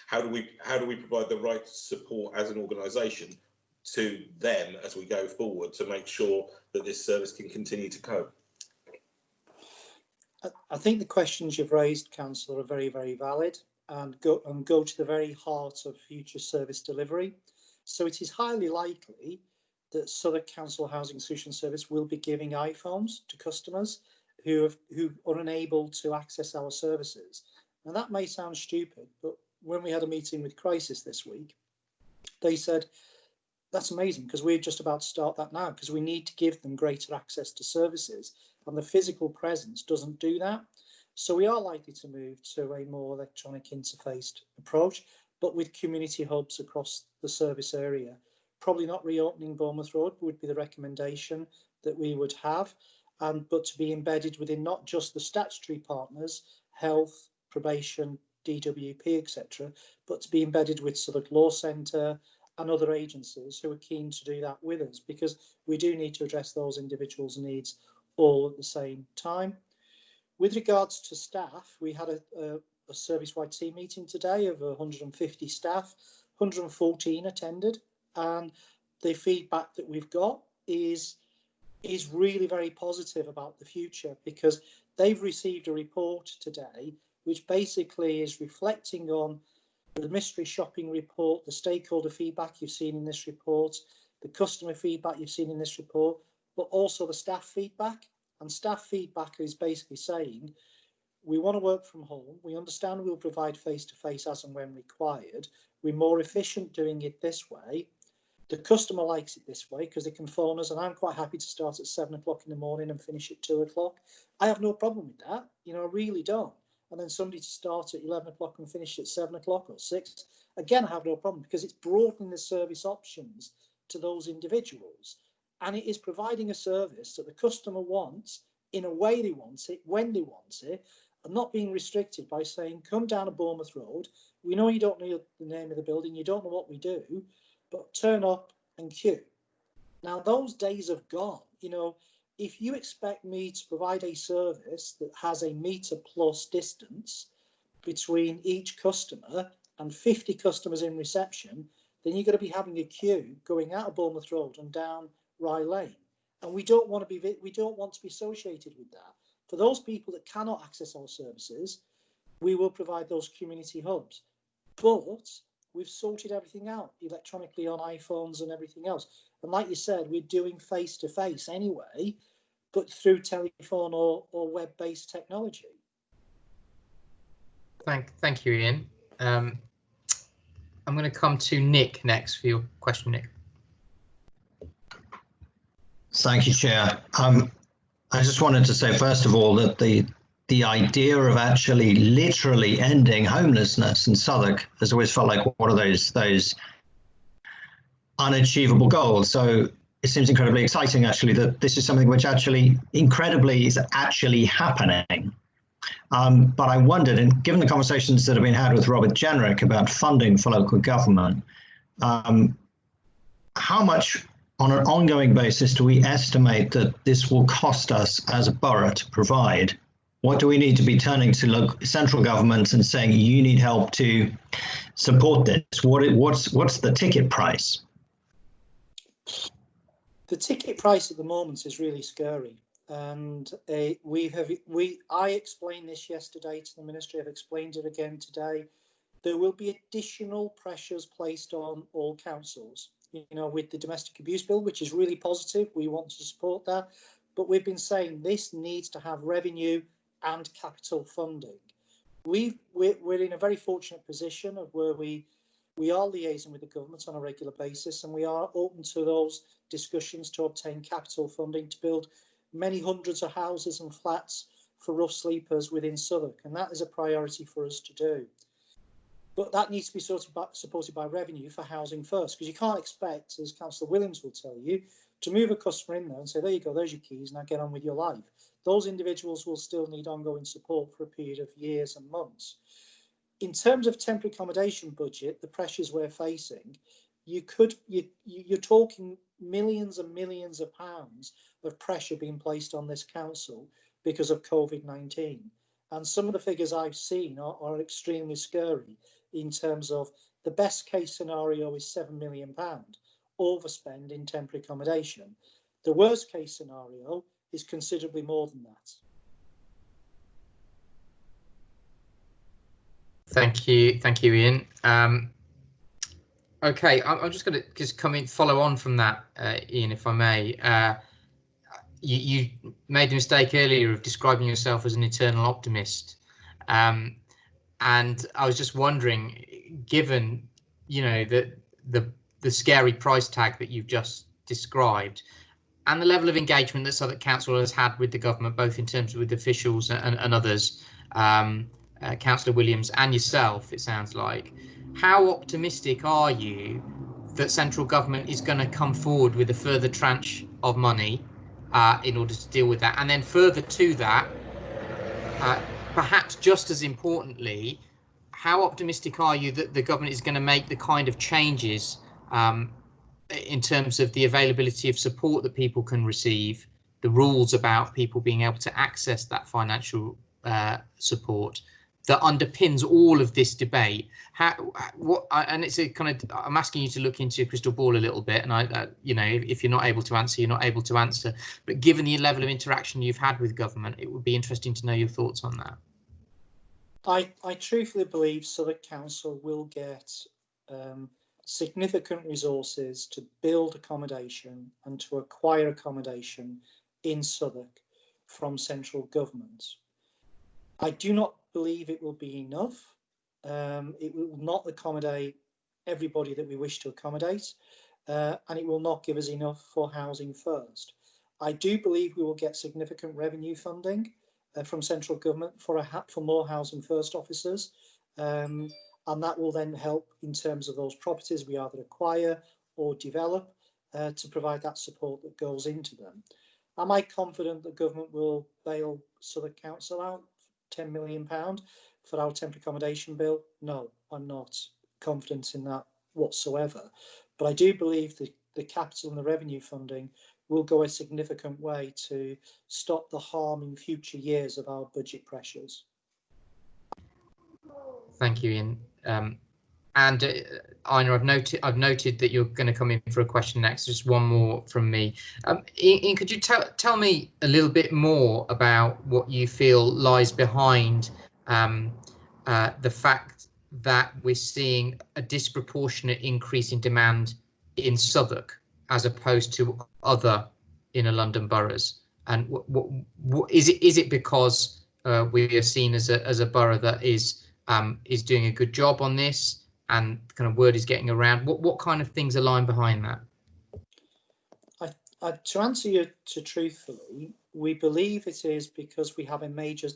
how do we provide the right support as an organisation to them as we go forward to make sure that this service can continue to cope? I think the questions you've raised, Councillor, are very, very valid and go to the very heart of future service delivery. So it is highly likely that Southwark Council Housing Solution Service will be giving iPhones to customers who are unable to access our services. Now that may sound stupid, but when we had a meeting with Crisis this week, they said, that's amazing because we're just about to start that now because we need to give them greater access to services and the physical presence doesn't do that. So we are likely to move to a more electronic interfaced approach, but with community hubs across the service area. Probably not reopening Bournemouth Road would be the recommendation that we would have, but to be embedded within not just the statutory partners, health, probation, DWP, etc., but to be embedded with Southwark Law Centre and other agencies who are keen to do that with us, because we do need to address those individuals' needs all at the same time. With regards to staff, we had a service-wide team meeting today of 150 staff, 114 attended, and the feedback that we've got is really very positive about the future, because they've received a report today which basically is reflecting on the mystery shopping report, the stakeholder feedback you've seen in this report, the customer feedback you've seen in this report, but also the staff feedback. And staff feedback is basically saying, we want to work from home. We understand we'll provide face-to-face as and when required. We're more efficient doing it this way. The customer likes it this way because they can phone us, and I'm quite happy to start at 7 o'clock in the morning and finish at 2 o'clock. I have no problem with that. You know, I really don't. And then somebody to start at 11 o'clock and finish at 7 o'clock or 6. Again, I have no problem, because it's broadening the service options to those individuals. And it is providing a service that the customer wants in a way they want it, when they want it, and not being restricted by saying, come down a Bournemouth Road. We know you don't know the name of the building. You don't know what we do, but turn up and queue. Now, those days have gone. You know, if you expect me to provide a service that has a metre plus distance between each customer and 50 customers in reception, then you're going to be having a queue going out of Bournemouth Road and down Rye Lane. And we don't want to be associated with that. For those people that cannot access our services, we will provide those community hubs. But we've sorted everything out electronically on iPhones and everything else. And like you said, we're doing face-to-face anyway, but through telephone or web-based technology. Thank you, Ian. I'm going to come to Nick next for your question, Nick. Thank you, Chair. I just wanted to say, first of all, that the idea of actually literally ending homelessness in Southwark has always felt like one of those unachievable goals. So it seems incredibly exciting, actually, that this is something which actually incredibly is actually happening. But I wondered, and given the conversations that have been had with Robert Jenrick about funding for local government, how much on an ongoing basis do we estimate that this will cost us as a borough to provide? What do we need to be turning to central government and saying, you need help to support this? What's the ticket price? The ticket price at the moment is really scary. And I explained this yesterday to the Ministry. I've explained it again today. There will be additional pressures placed on all councils, you know, with the domestic abuse bill, which is really positive. We want to support that. But we've been saying this needs to have revenue and capital funding. We're in a very fortunate position of where we are liaising with the government on a regular basis, and we are open to those discussions to obtain capital funding to build many hundreds of houses and flats for rough sleepers within Southwark, and that is a priority for us to do. But that needs to be supported by revenue for housing first, because you can't expect, as Councillor Williams will tell you, to move a customer in there and say, there you go, there's your keys, now get on with your life. Those individuals will still need ongoing support for a period of years and months. In terms of temporary accommodation budget, the pressures we're facing, you're talking millions and millions of pounds of pressure being placed on this council because of COVID-19. And some of the figures I've seen are extremely scary in terms of the best case scenario is £7 million overspend in temporary accommodation. The worst case scenario is considerably more than that. Thank you, Ian. Okay, I'm just going to follow on from that, Ian, if I may. You made the mistake earlier of describing yourself as an eternal optimist, and I was just wondering, given the scary price tag that you've just described, and the level of engagement that Southwark Council has had with the government, both in terms of with officials and others, Councillor Williams and yourself, it sounds like, how optimistic are you that central government is going to come forward with a further tranche of money in order to deal with that? And then further to that, perhaps just as importantly, how optimistic are you that the government is going to make the kind of changes in terms of the availability of support that people can receive, the rules about people being able to access that financial support, that underpins all of this debate. And it's a kind of, I'm asking you to look into your crystal ball a little bit, and you know, if you're not able to answer, you're not able to answer. But given the level of interaction you've had with government, it would be interesting to know your thoughts on that. I truthfully believe Southwark Council will get significant resources to build accommodation and to acquire accommodation in Southwark from central government. I do not believe it will be enough. It will not accommodate everybody that we wish to accommodate, and it will not give us enough for housing first. I do believe we will get significant revenue funding from central government for more housing first officers, and that will then help in terms of those properties we either acquire or develop to provide that support that goes into them. Am I confident that government will bail Southwark Council out £10 million for our temporary accommodation bill? No, I'm not confident in that whatsoever. But I do believe that the capital and the revenue funding will go a significant way to stop the harm in future years of our budget pressures. Thank you, Ian. And Ina, I've noted that you're going to come in for a question next. Just one more from me. Ian, could you tell me a little bit more about what you feel lies behind the fact that we're seeing a disproportionate increase in demand in Southwark as opposed to other inner London boroughs? And what is it because we are seen as a borough that is doing a good job on this, and kind of word is getting around? What kind of things are lying behind that? To answer you truthfully, we believe it is because we have a major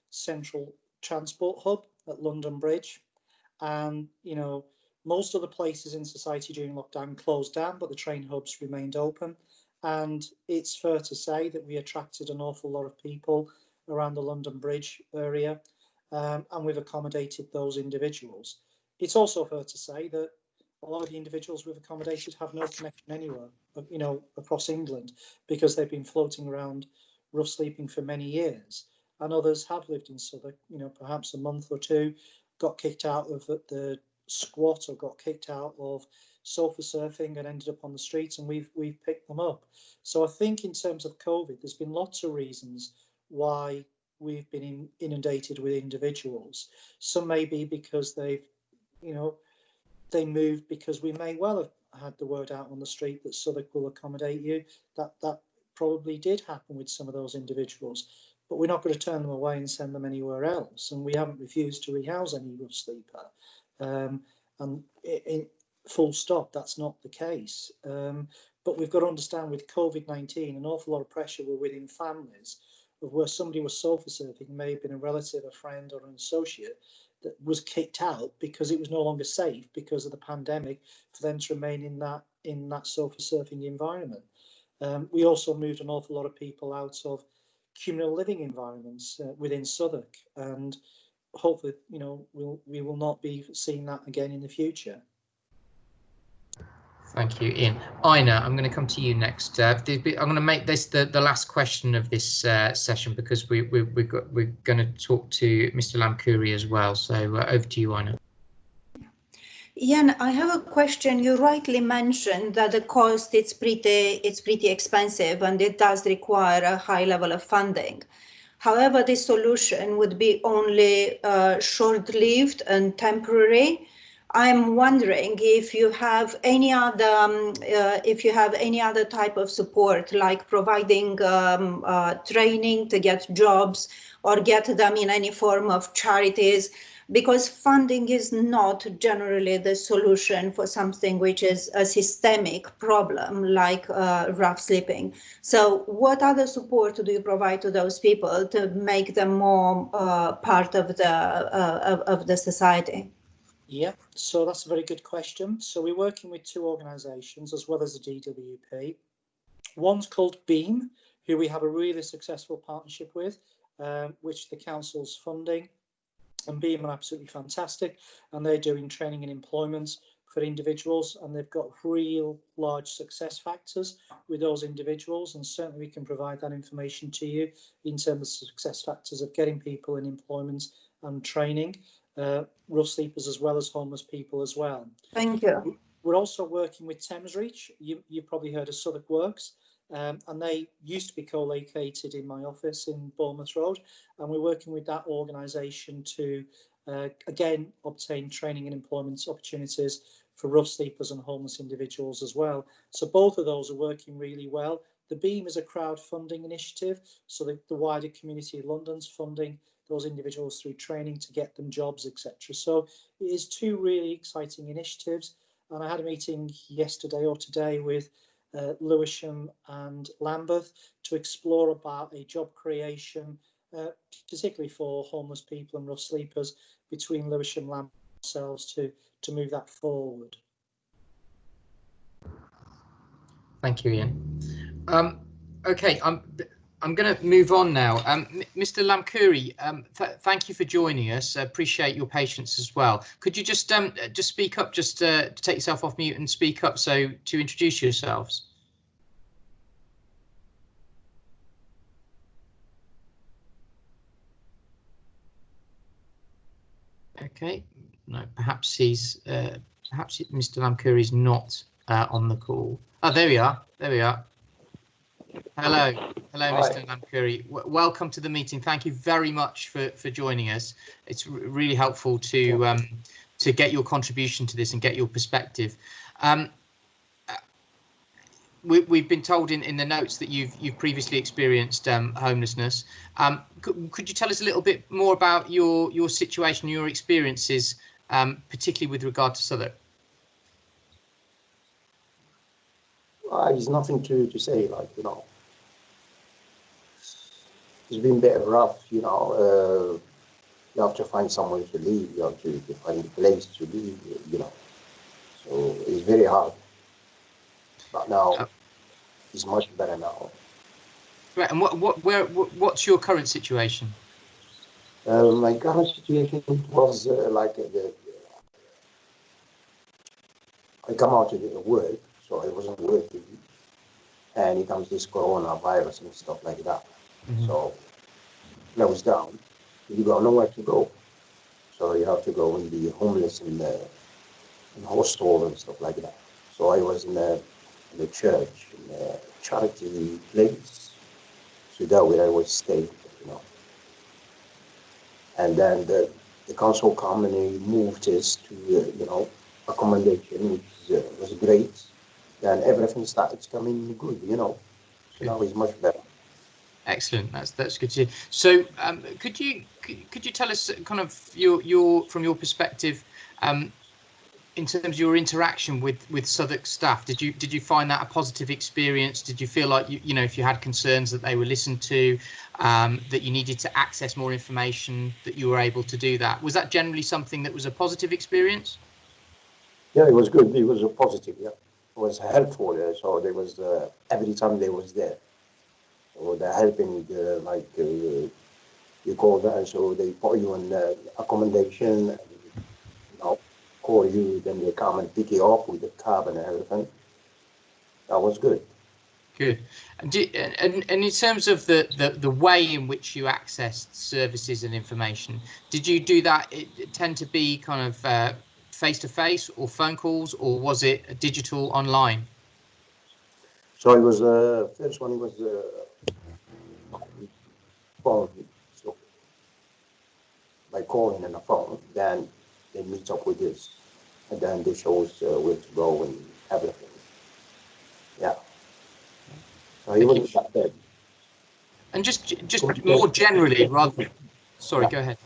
central transport hub at London Bridge, and you know, most other places in society during lockdown closed down, but the train hubs remained open, and it's fair to say that we attracted an awful lot of people around the London Bridge area, and we've accommodated those individuals. It's also fair to say that a lot of the individuals we've accommodated have no connection anywhere, you know, across England, because they've been floating around rough sleeping for many years. And others have lived in Southwark, you know, perhaps a month or two, got kicked out of the squat or got kicked out of sofa surfing and ended up on the streets, and we've picked them up. So I think in terms of COVID, there's been lots of reasons why we've been inundated with individuals. Some may be because they've, you know, they moved because we may well have had the word out on the street that Southwark will accommodate you. That probably did happen with some of those individuals, but we're not going to turn them away and send them anywhere else. And we haven't refused to rehouse any rough sleeper. And full stop, that's not the case. But we've got to understand with COVID-19, an awful lot of pressure were within families of where somebody was sofa surfing, may have been a relative, a friend or an associate, that was kicked out because it was no longer safe because of the pandemic for them to remain in that sofa surfing environment. We also moved an awful lot of people out of communal living environments within Southwark, and hopefully, you know, we will not be seeing that again in the future. Thank you, Ian. Ina, I'm going to come to you next. I'm going to make this the last question of this session, because we're going to talk to Mr. Lamkouri as well. So over to you, Ina. Ian, I have a question. You rightly mentioned that the cost it's pretty expensive, and it does require a high level of funding. However, this solution would be only short-lived and temporary. I'm wondering if you have any other type of support, like providing training to get jobs or get them in any form of charities, because funding is not generally the solution for something which is a systemic problem like rough sleeping. So what other support do you provide to those people to make them more part of the society? Yeah, so that's a very good question. So we're working with two organisations as well as the DWP. One's called Beam, who we have a really successful partnership with, which the council's funding. And Beam are absolutely fantastic, and they're doing training and employment for individuals, and they've got real large success factors with those individuals, and certainly we can provide that information to you in terms of success factors of getting people in employment and training rough sleepers as well as homeless people as well. Thank you. We're also working with Thames Reach. You've probably heard of Southwark Works, and they used to be co-located in my office in Bournemouth Road, and we're working with that organisation to again obtain training and employment opportunities for rough sleepers and homeless individuals as well. So both of those are working really well. The Beam is a crowdfunding initiative, so the wider community of London's funding those individuals through training to get them jobs, etc. So it is two really exciting initiatives. And I had a meeting yesterday or today with Lewisham and Lambeth to explore about a job creation, particularly for homeless people and rough sleepers, between Lewisham and Lambeth themselves to move that forward. Thank you, Ian. Okay, I'm going to move on now. Mr. Lamkuri, thank you for joining us. I appreciate your patience as well. Could you just speak up, just to take yourself off mute and speak up, so to introduce yourselves? Okay, no, perhaps Mr. Lamkuri is not on the call. Oh, there we are. There we are. Hello, Mr. Lamkuri. Welcome to the meeting. Thank you very much for joining us. It's really helpful to get your contribution to this and get your perspective. We've been told in the notes that you've previously experienced homelessness. Could you tell us a little bit more about your situation, your experiences, particularly with regard to Southwark? There's nothing to say, like, you know. It's been a bit rough, you know. You have to find somewhere to live, you have to find a place to live, you know. So it's very hard. But now it's much better now. Right, and what's your current situation? My current situation was I come out of work, so I wasn't working, and it comes this coronavirus and stuff like that. Mm-hmm. So closed down. You got nowhere to go, so you have to go and be homeless in hostel and stuff like that. So I was in the church, in a charity place, so that where I was staying, you know. And then the council company moved us to you know, accommodation, which was great. Then everything started coming good, you know. So now it's much better. Excellent. That's good to hear. So, could you tell us kind of your from your perspective, in terms of your interaction with Southwark staff? Did you find that a positive experience? Did you feel like you know, if you had concerns, that they were listened to, that you needed to access more information, that you were able to do that? Was that generally something that was a positive experience? Yeah, it was good. It was a positive. Yeah, it was helpful. So there was every time they was there. So they're helping, you call that, so they put you in accommodation, and, you know, call you, then they come and pick you up with the cab and everything. That was good. Good. And in terms of the way in which you accessed services and information, did you do that? It tend to be kind of face-to-face or phone calls, or was it digital online? So it was first one. It was phone. So by calling on the phone, then they meet up with us, and then they show us where to go and everything. Yeah. So it wasn't that bad. And just more generally, rather. Sorry, go ahead.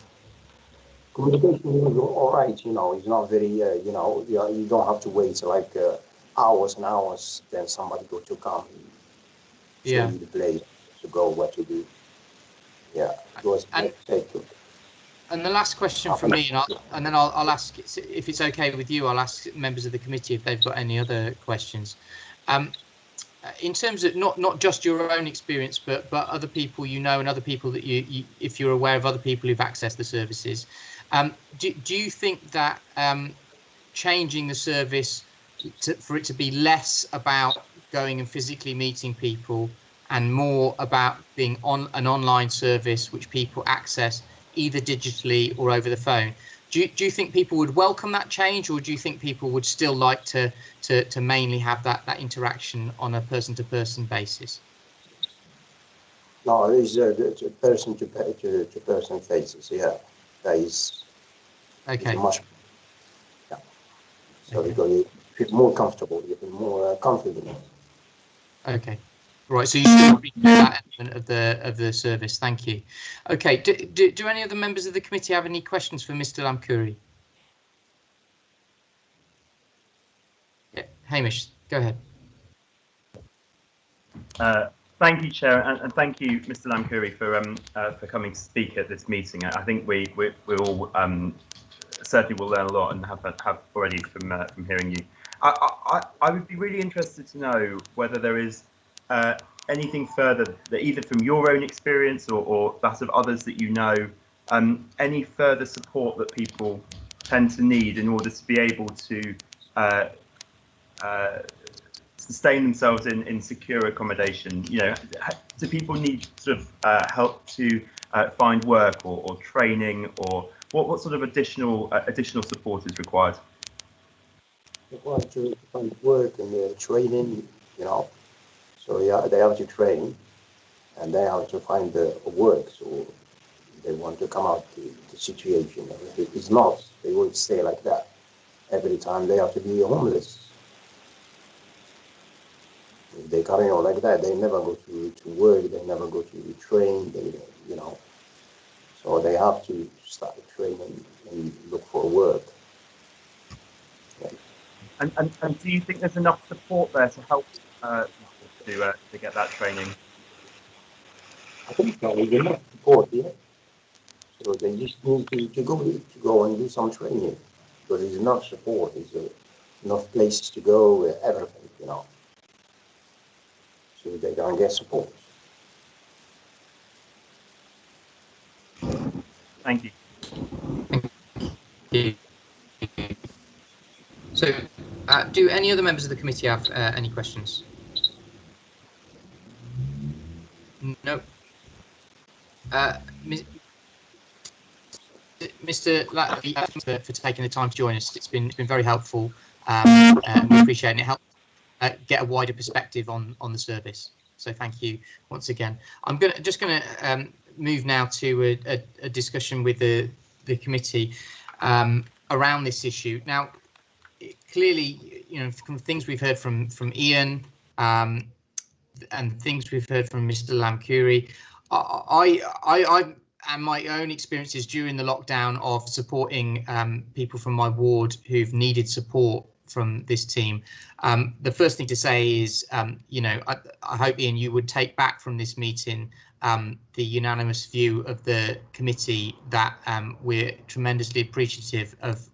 Communication was all right. You know, it's not very. You know, you don't have to wait like hours and hours. Then somebody go to come and show you the place to go, what to do. Yeah, it was good. And the last question from me, and then I'll ask, if it's okay with you, I'll ask members of the committee if they've got any other questions. In terms of not just your own experience, but other people you know, and other people that you if you're aware of other people who've accessed the services, do you think that changing the service for it to be less about going and physically meeting people and more about being on an online service which people access either digitally or over the phone. Do you think people would welcome that change, or do you think people would still like to mainly have that interaction on a person-to-person basis? No, it's person-to-person basis. Yeah, that is. Okay. Is much. Yeah. So okay. Because you feel more comfortable, you feel more confident. Okay. Right, so you still appreciate that element of the service. Thank you. Okay, do any of the members of the committee have any questions for Mr. Lamkouri? Yeah, Hamish, go ahead. Thank you, Chair, and thank you, Mr. Lamkouri, for coming to speak at this meeting. I think we all certainly will learn a lot and have already from hearing you. I would be really interested to know whether there is anything further, that either from your own experience or that of others that you know, any further support that people tend to need in order to be able to sustain themselves in secure accommodation. You know, do people need sort of help to find work or training, or what sort of additional support is required? Required to find work and training, you know. So yeah, they have to train, and they have to find work. So they want to come out the situation. If it's not, they won't stay like that. Every time they have to be homeless. If they carry on like that, they never go to work, they never go to train, you know. So they have to start training and look for work. Yeah. And do you think there's enough support there to help people to get that training? I think there is enough support, yeah. So they just need to go and do some training. Because there's enough support, there's enough places to go, everything, you know. So they don't get support. Thank you. Thank you. So, do any other members of the committee have any questions? No. Mr. Latley, for taking the time to join us. It's been very helpful, and we appreciate it. It helps get a wider perspective on the service. So thank you once again. I'm just going to move now to a discussion with the committee around this issue. Now, clearly, you know, from things we've heard from Ian and things we've heard from Mr. Lamkouri, I and my own experiences during the lockdown of supporting people from my ward who've needed support from this team. The first thing to say is, you know, I hope, Ian, you would take back from this meeting the unanimous view of the committee that we're tremendously appreciative of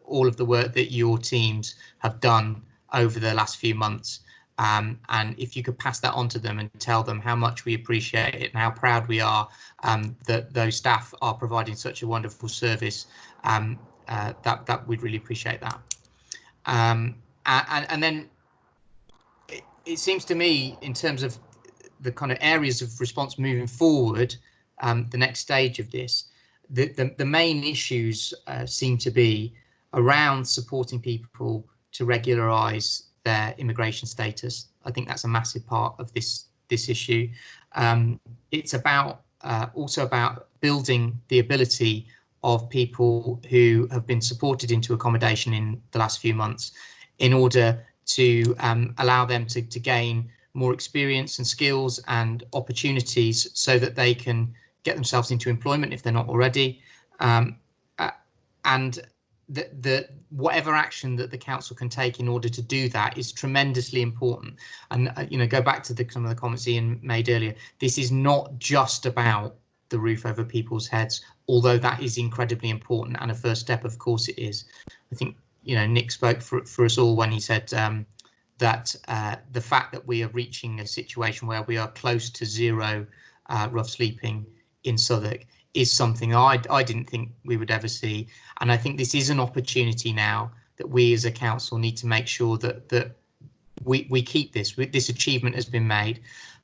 all of the work that your teams have done over the last few months. And if you could pass that on to them and tell them how much we appreciate it and how proud we are that those staff are providing such a wonderful service, that we'd really appreciate that. And then it seems to me, in terms of the kind of areas of response moving forward, the next stage of this, the main issues seem to be around supporting people to regularise their immigration status. I think that's a massive part of this issue. It's about also about building the ability of people who have been supported into accommodation in the last few months in order to allow them to gain more experience and skills and opportunities so that they can get themselves into employment if they're not already. And the whatever action that the council can take in order to do that is tremendously important. And you know, go back to some of the comments Ian made earlier. This is not just about the roof over people's heads, although that is incredibly important and a first step, of course it is. I think, you know, Nick spoke for us all when he said that the fact that we are reaching a situation where we are close to zero rough sleeping in Southwark is something I didn't think we would ever see. And I think this is an opportunity now that we as a council need to make sure that we keep this. This achievement has been made,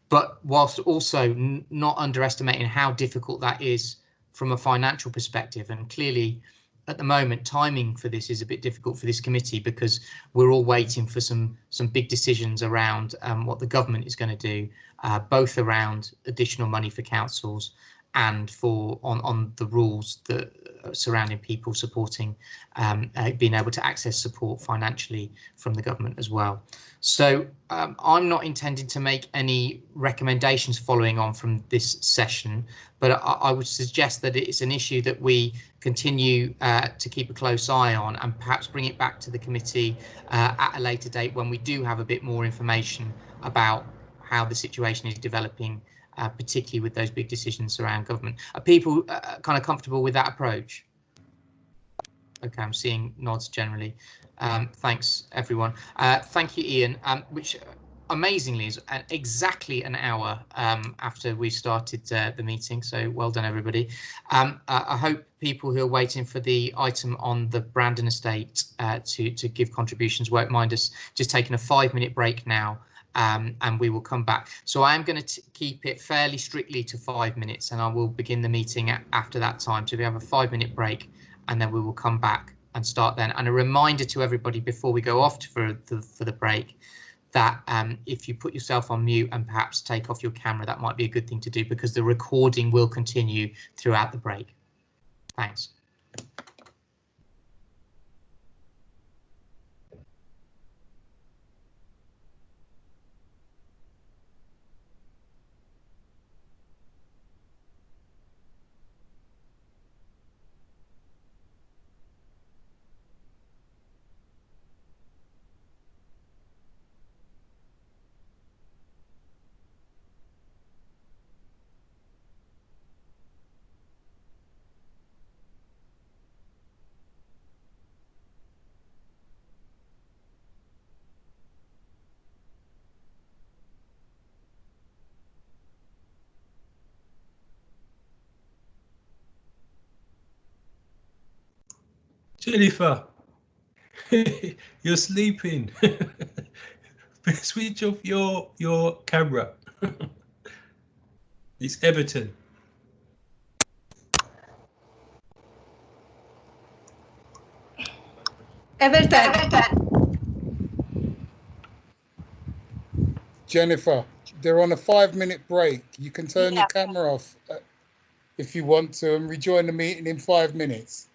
but whilst also not underestimating how difficult that is from a financial perspective. And clearly, at the moment, timing for this is a bit difficult for this committee because we're all waiting for some big decisions around what the government is going to do, both around additional money for councils and for on the rules that surrounding people supporting being able to access support financially from the government as well. So I'm not intending to make any recommendations following on from this session, but I would suggest that it's an issue that we continue to keep a close eye on and perhaps bring it back to the committee at a later date when we do have a bit more information about how the situation is developing, particularly with those big decisions around government. Are people kind of comfortable with that approach? Okay, I'm seeing nods generally. Thanks, everyone. Thank you, Ian, which amazingly is exactly an hour after we started the meeting, so well done, everybody. I hope people who are waiting for the item on the Brandon estate to give contributions won't mind us just taking a 5-minute break now. And we will come back. So I am going to keep it fairly strictly to 5 minutes, and I will begin the meeting after that time. So we have a 5-minute break, and then we will come back and start then. And a reminder to everybody before we go off for the break that if you put yourself on mute and perhaps take off your camera, that might be a good thing to do because the recording will continue throughout the break. Thanks. Jennifer, you're sleeping. Switch off your camera. It's Everton. Everton. Jennifer, they're on a 5-minute break. You can turn your camera off if you want to and rejoin the meeting in 5 minutes.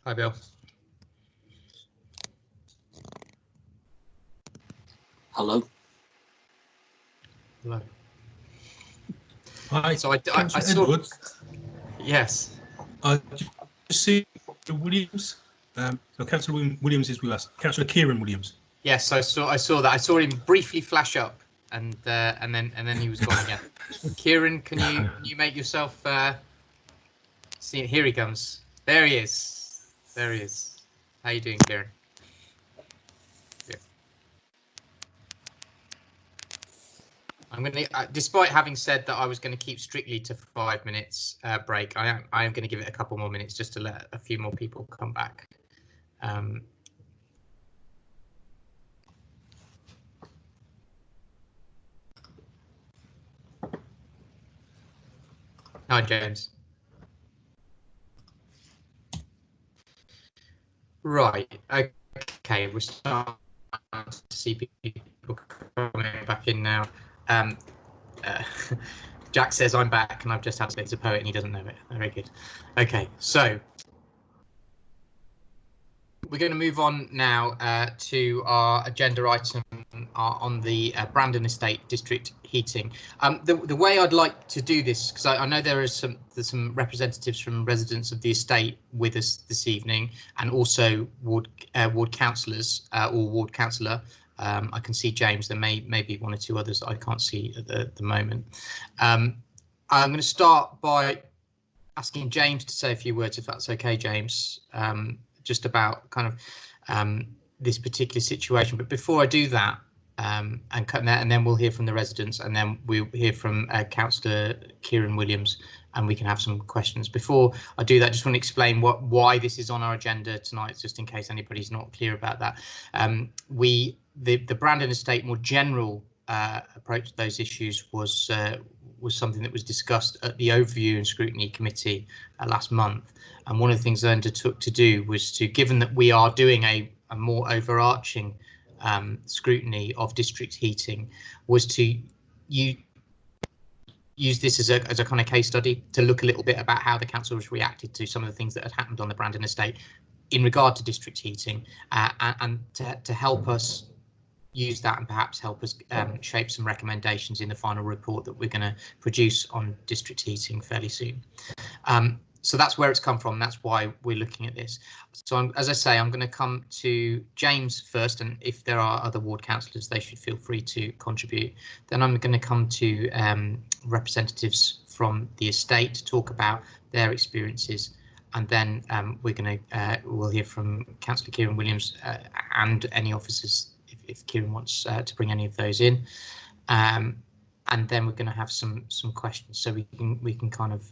Hi, Bill. Hello. Hello. Hi, So I Councillor saw. Edward. Yes. I just see Williams. So Councillor Williams is with us. Councillor Kieran Williams. Yes, I saw that. I saw him briefly flash up, and then he was gone again. Kieran, can you make yourself see? Here he comes. There he is. There he is. How you doing, Kieran? Yeah. I'm going to, despite having said that I was going to keep strictly to 5 minutes break, I am going to give it a couple more minutes just to let a few more people come back. Hi, James. Right. Okay. We're starting to see people coming back in now. Jack says I'm back, and I've just had to say he's a poet, and he doesn't know it. Very good. Okay. So we're going to move on now to our agenda item on the Brandon Estate district heating. The way I'd like to do this, because I know there's some representatives from residents of the estate with us this evening, and also ward councillors or ward councillor. I can see James. There may be one or two others that I can't see at the moment. I'm going to start by asking James to say a few words, if that's okay, James. Just about kind of this particular situation. But before I do that, and then we'll hear from the residents, and then we'll hear from Councillor Kieran Williams, and we can have some questions. Before I do that, I just want to explain why this is on our agenda tonight, just in case anybody's not clear about that. The Brandon Estate more general approach to those issues was something that was discussed at the Overview and Scrutiny Committee last month. And one of the things I undertook to do was to, given that we are doing a more overarching scrutiny of district heating, was to use this as a kind of case study to look a little bit about how the council has reacted to some of the things that had happened on the Brandon Estate in regard to district heating, and to help us use that and perhaps help us shape some recommendations in the final report that we're going to produce on district heating fairly soon. So that's where it's come from. That's why we're looking at this. So as I say, I'm going to come to James first, and if there are other ward councillors, they should feel free to contribute. Then I'm going to come to representatives from the estate to talk about their experiences, and then we'll hear from Councillor Kieran Williams and any officers if Kieran wants to bring any of those in, and then we're going to have some questions, so we can kind of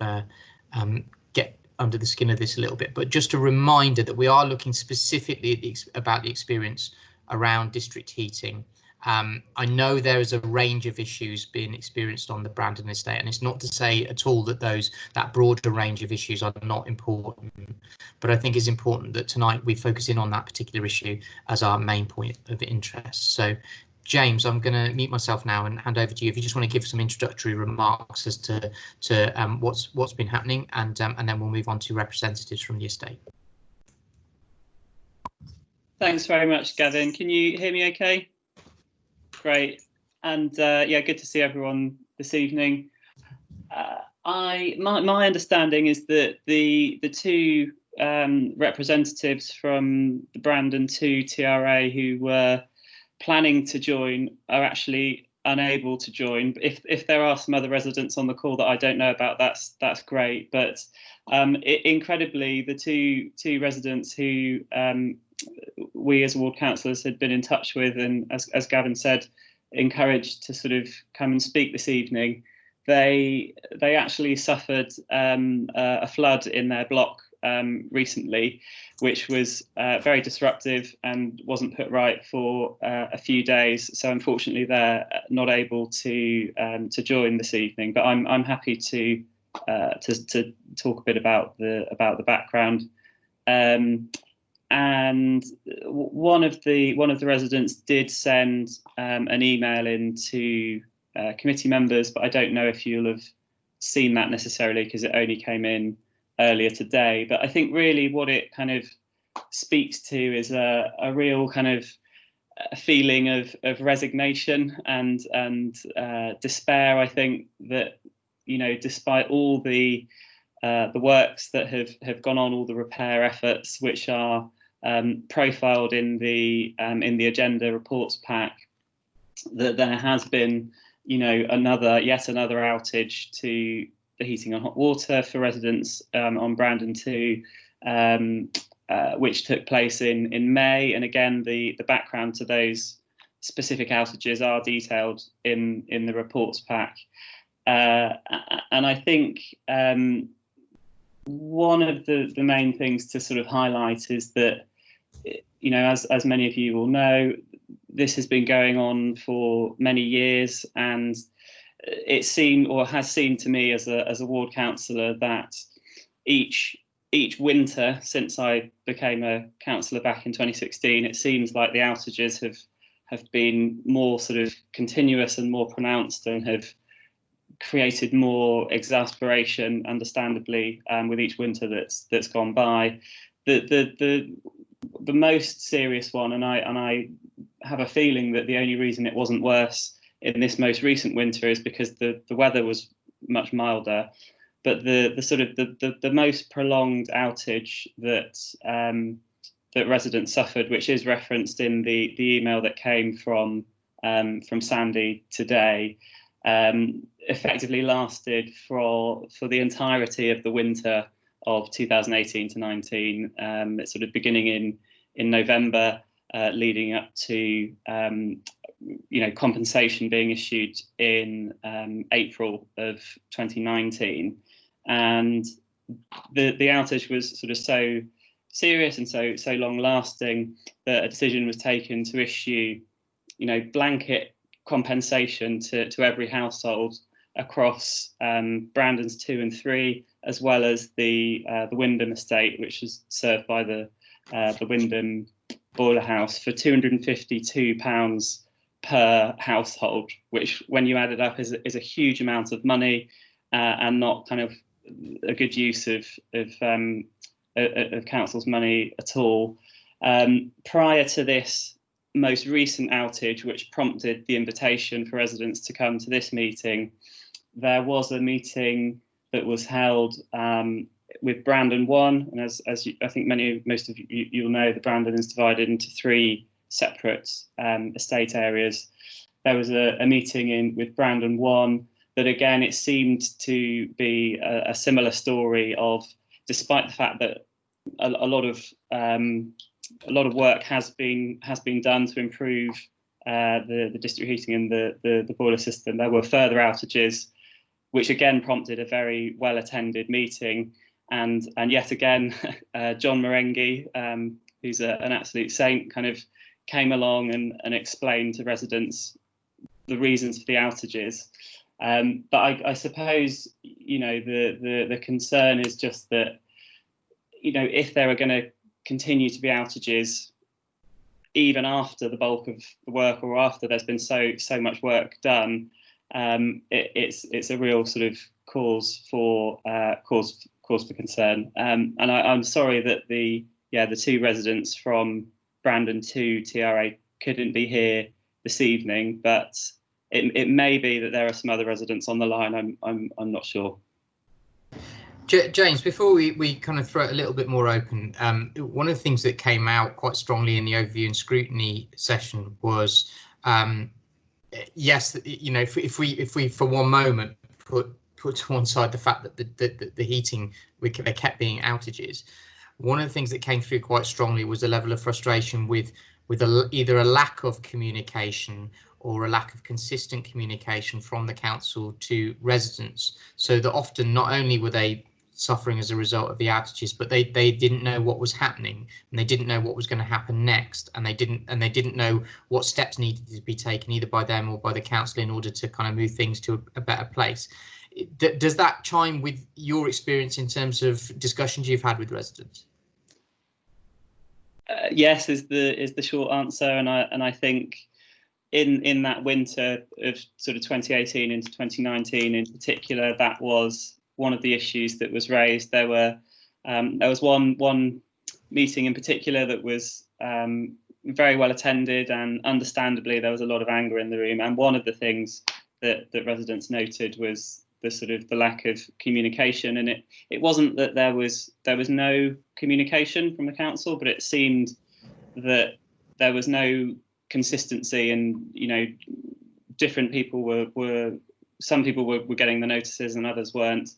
get under the skin of this a little bit. But just a reminder that we are looking specifically about the experience around district heating. I know there is a range of issues being experienced on the Brandon Estate, and it's not to say at all that that broader range of issues are not important, but I think it's important that tonight we focus in on that particular issue as our main point of interest. So James, I'm going to mute myself now and hand over to you if you just want to give some introductory remarks as to what's been happening, and then we'll move on to representatives from the estate. Thanks very much, Gavin. Can you hear me okay? Great. And yeah, good to see everyone this evening. My understanding is that the two representatives from the Brandon 2 TRA who were planning to join are actually unable to join. If there are some other residents on the call that I don't know about, that's great. But incredibly, the two residents who we as ward councillors had been in touch with, and as Gavin said, encouraged to sort of come and speak this evening, they actually suffered a flood in their block recently, which was very disruptive and wasn't put right for a few days. So unfortunately, they're not able to join this evening. But I'm happy to talk a bit about the background. And one of the residents did send an email in to committee members, but I don't know if you'll have seen that necessarily because it only came in earlier today. But I think really what it kind of speaks to is a real kind of a feeling of resignation and despair. I think that, you know, despite all the works that have gone on, all the repair efforts which are profiled in the agenda reports pack, that there has been, you know, yet another outage to the heating and hot water for residents on Brandon 2, which took place in May. And again, the background to those specific outages are detailed in the reports pack. And I think one of the main things to sort of highlight is that, you know, as many of you will know, this has been going on for many years, and it seemed, or has seemed to me as a ward councillor, that each winter since I became a councillor back in 2016, it seems like the outages have been more sort of continuous and more pronounced, and have created more exasperation, understandably, with each winter that's gone by. The most serious one, and I have a feeling that the only reason it wasn't worse in this most recent winter is because the weather was much milder. But the sort of the most prolonged outage that residents suffered, which is referenced in the email that came from Sandy today, effectively lasted for the entirety of the winter of 2018 to 19. It's sort of beginning in November, leading up to you know, compensation being issued in April of 2019. And the outage was sort of so serious and so long lasting that a decision was taken to issue, you know, blanket compensation to every household across Brandons 2 and 3, as well as the Wyndham estate, which is served by the Wyndham boiler house, for £252 per household, which, when you add it up, is a huge amount of money, and not kind of a good use of council's money at all. Prior to this most recent outage, which prompted the invitation for residents to come to this meeting, there was a meeting that was held with Brandon 1, and as you, I think most of you'll know, the Brandon is divided into 3 separate estate areas. There was a meeting with Brandon 1 that, again, it seemed to be a similar story of, despite the fact that a lot of work has been done to improve the district heating and the boiler system, there were further outages, which again prompted a very well attended meeting. And yet again, John Marengi, who's an absolute saint, kind of came along and explained to residents the reasons for the outages. But I suppose, you know, the concern is just that, you know, if there are going to continue to be outages, even after the bulk of the work, or after there's been so much work done, it's a real sort of cause for concern. And I'm sorry that the 2 residents from Brandon 2 TRA couldn't be here this evening, but it may be that there are some other residents on the line. I'm not sure. James, before we kind of throw it a little bit more open, one of the things that came out quite strongly in the overview and scrutiny session was, yes, you know, if we for one moment put to one side the fact that the heating, there kept being outages, one of the things that came through quite strongly was a level of frustration with either a lack of communication or a lack of consistent communication from the council to residents, so that often not only were they suffering as a result of the outages, but they didn't know what was happening, and they didn't know what was going to happen next, and they didn't know what steps needed to be taken either by them or by the council in order to kind of move things to a better place. Does that chime with your experience in terms of discussions you've had with residents? Yes, is the short answer, and I think in that winter of sort of 2018 into 2019 in particular, that was one of the issues that was raised. There was one meeting in particular that was very well attended, and understandably there was a lot of anger in the room. And one of the things that residents noted was the lack of communication. And it wasn't that there was no communication from the council, but it seemed that there was no consistency, and different people were some people were getting the notices and others weren't.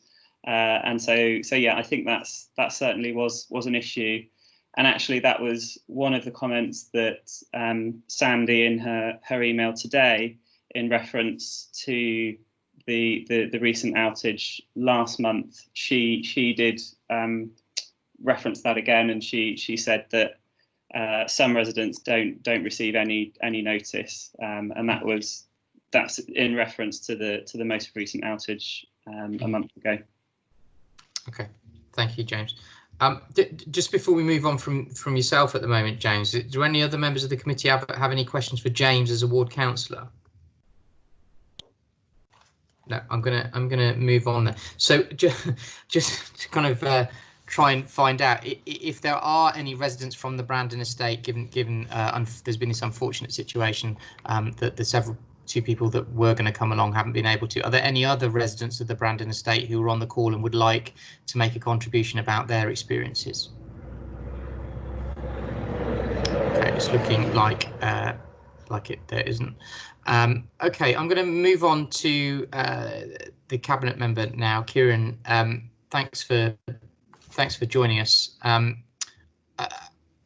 And so yeah, I think that certainly was an issue. And actually, that was one of the comments that Sandy in her email today, in reference to the recent outage last month, she did reference that again, and she said that some residents don't receive any notice, and that's in reference to the most recent outage a month ago. Okay, thank you, James. Just before we move on from yourself at the moment, James, do any other members of the committee have any questions for James as a ward councillor? No, I'm gonna move on there. So just to kind of try and find out if there are any residents from the Brandon estate, given there's been this unfortunate situation that the two people that were going to come along haven't been able to. Are there any other residents of the Brandon estate who are on the call and would like to make a contribution about their experiences? Okay, it's looking like there isn't. Okay, I'm going to move on to the cabinet member now, Kieran. Thanks for joining us.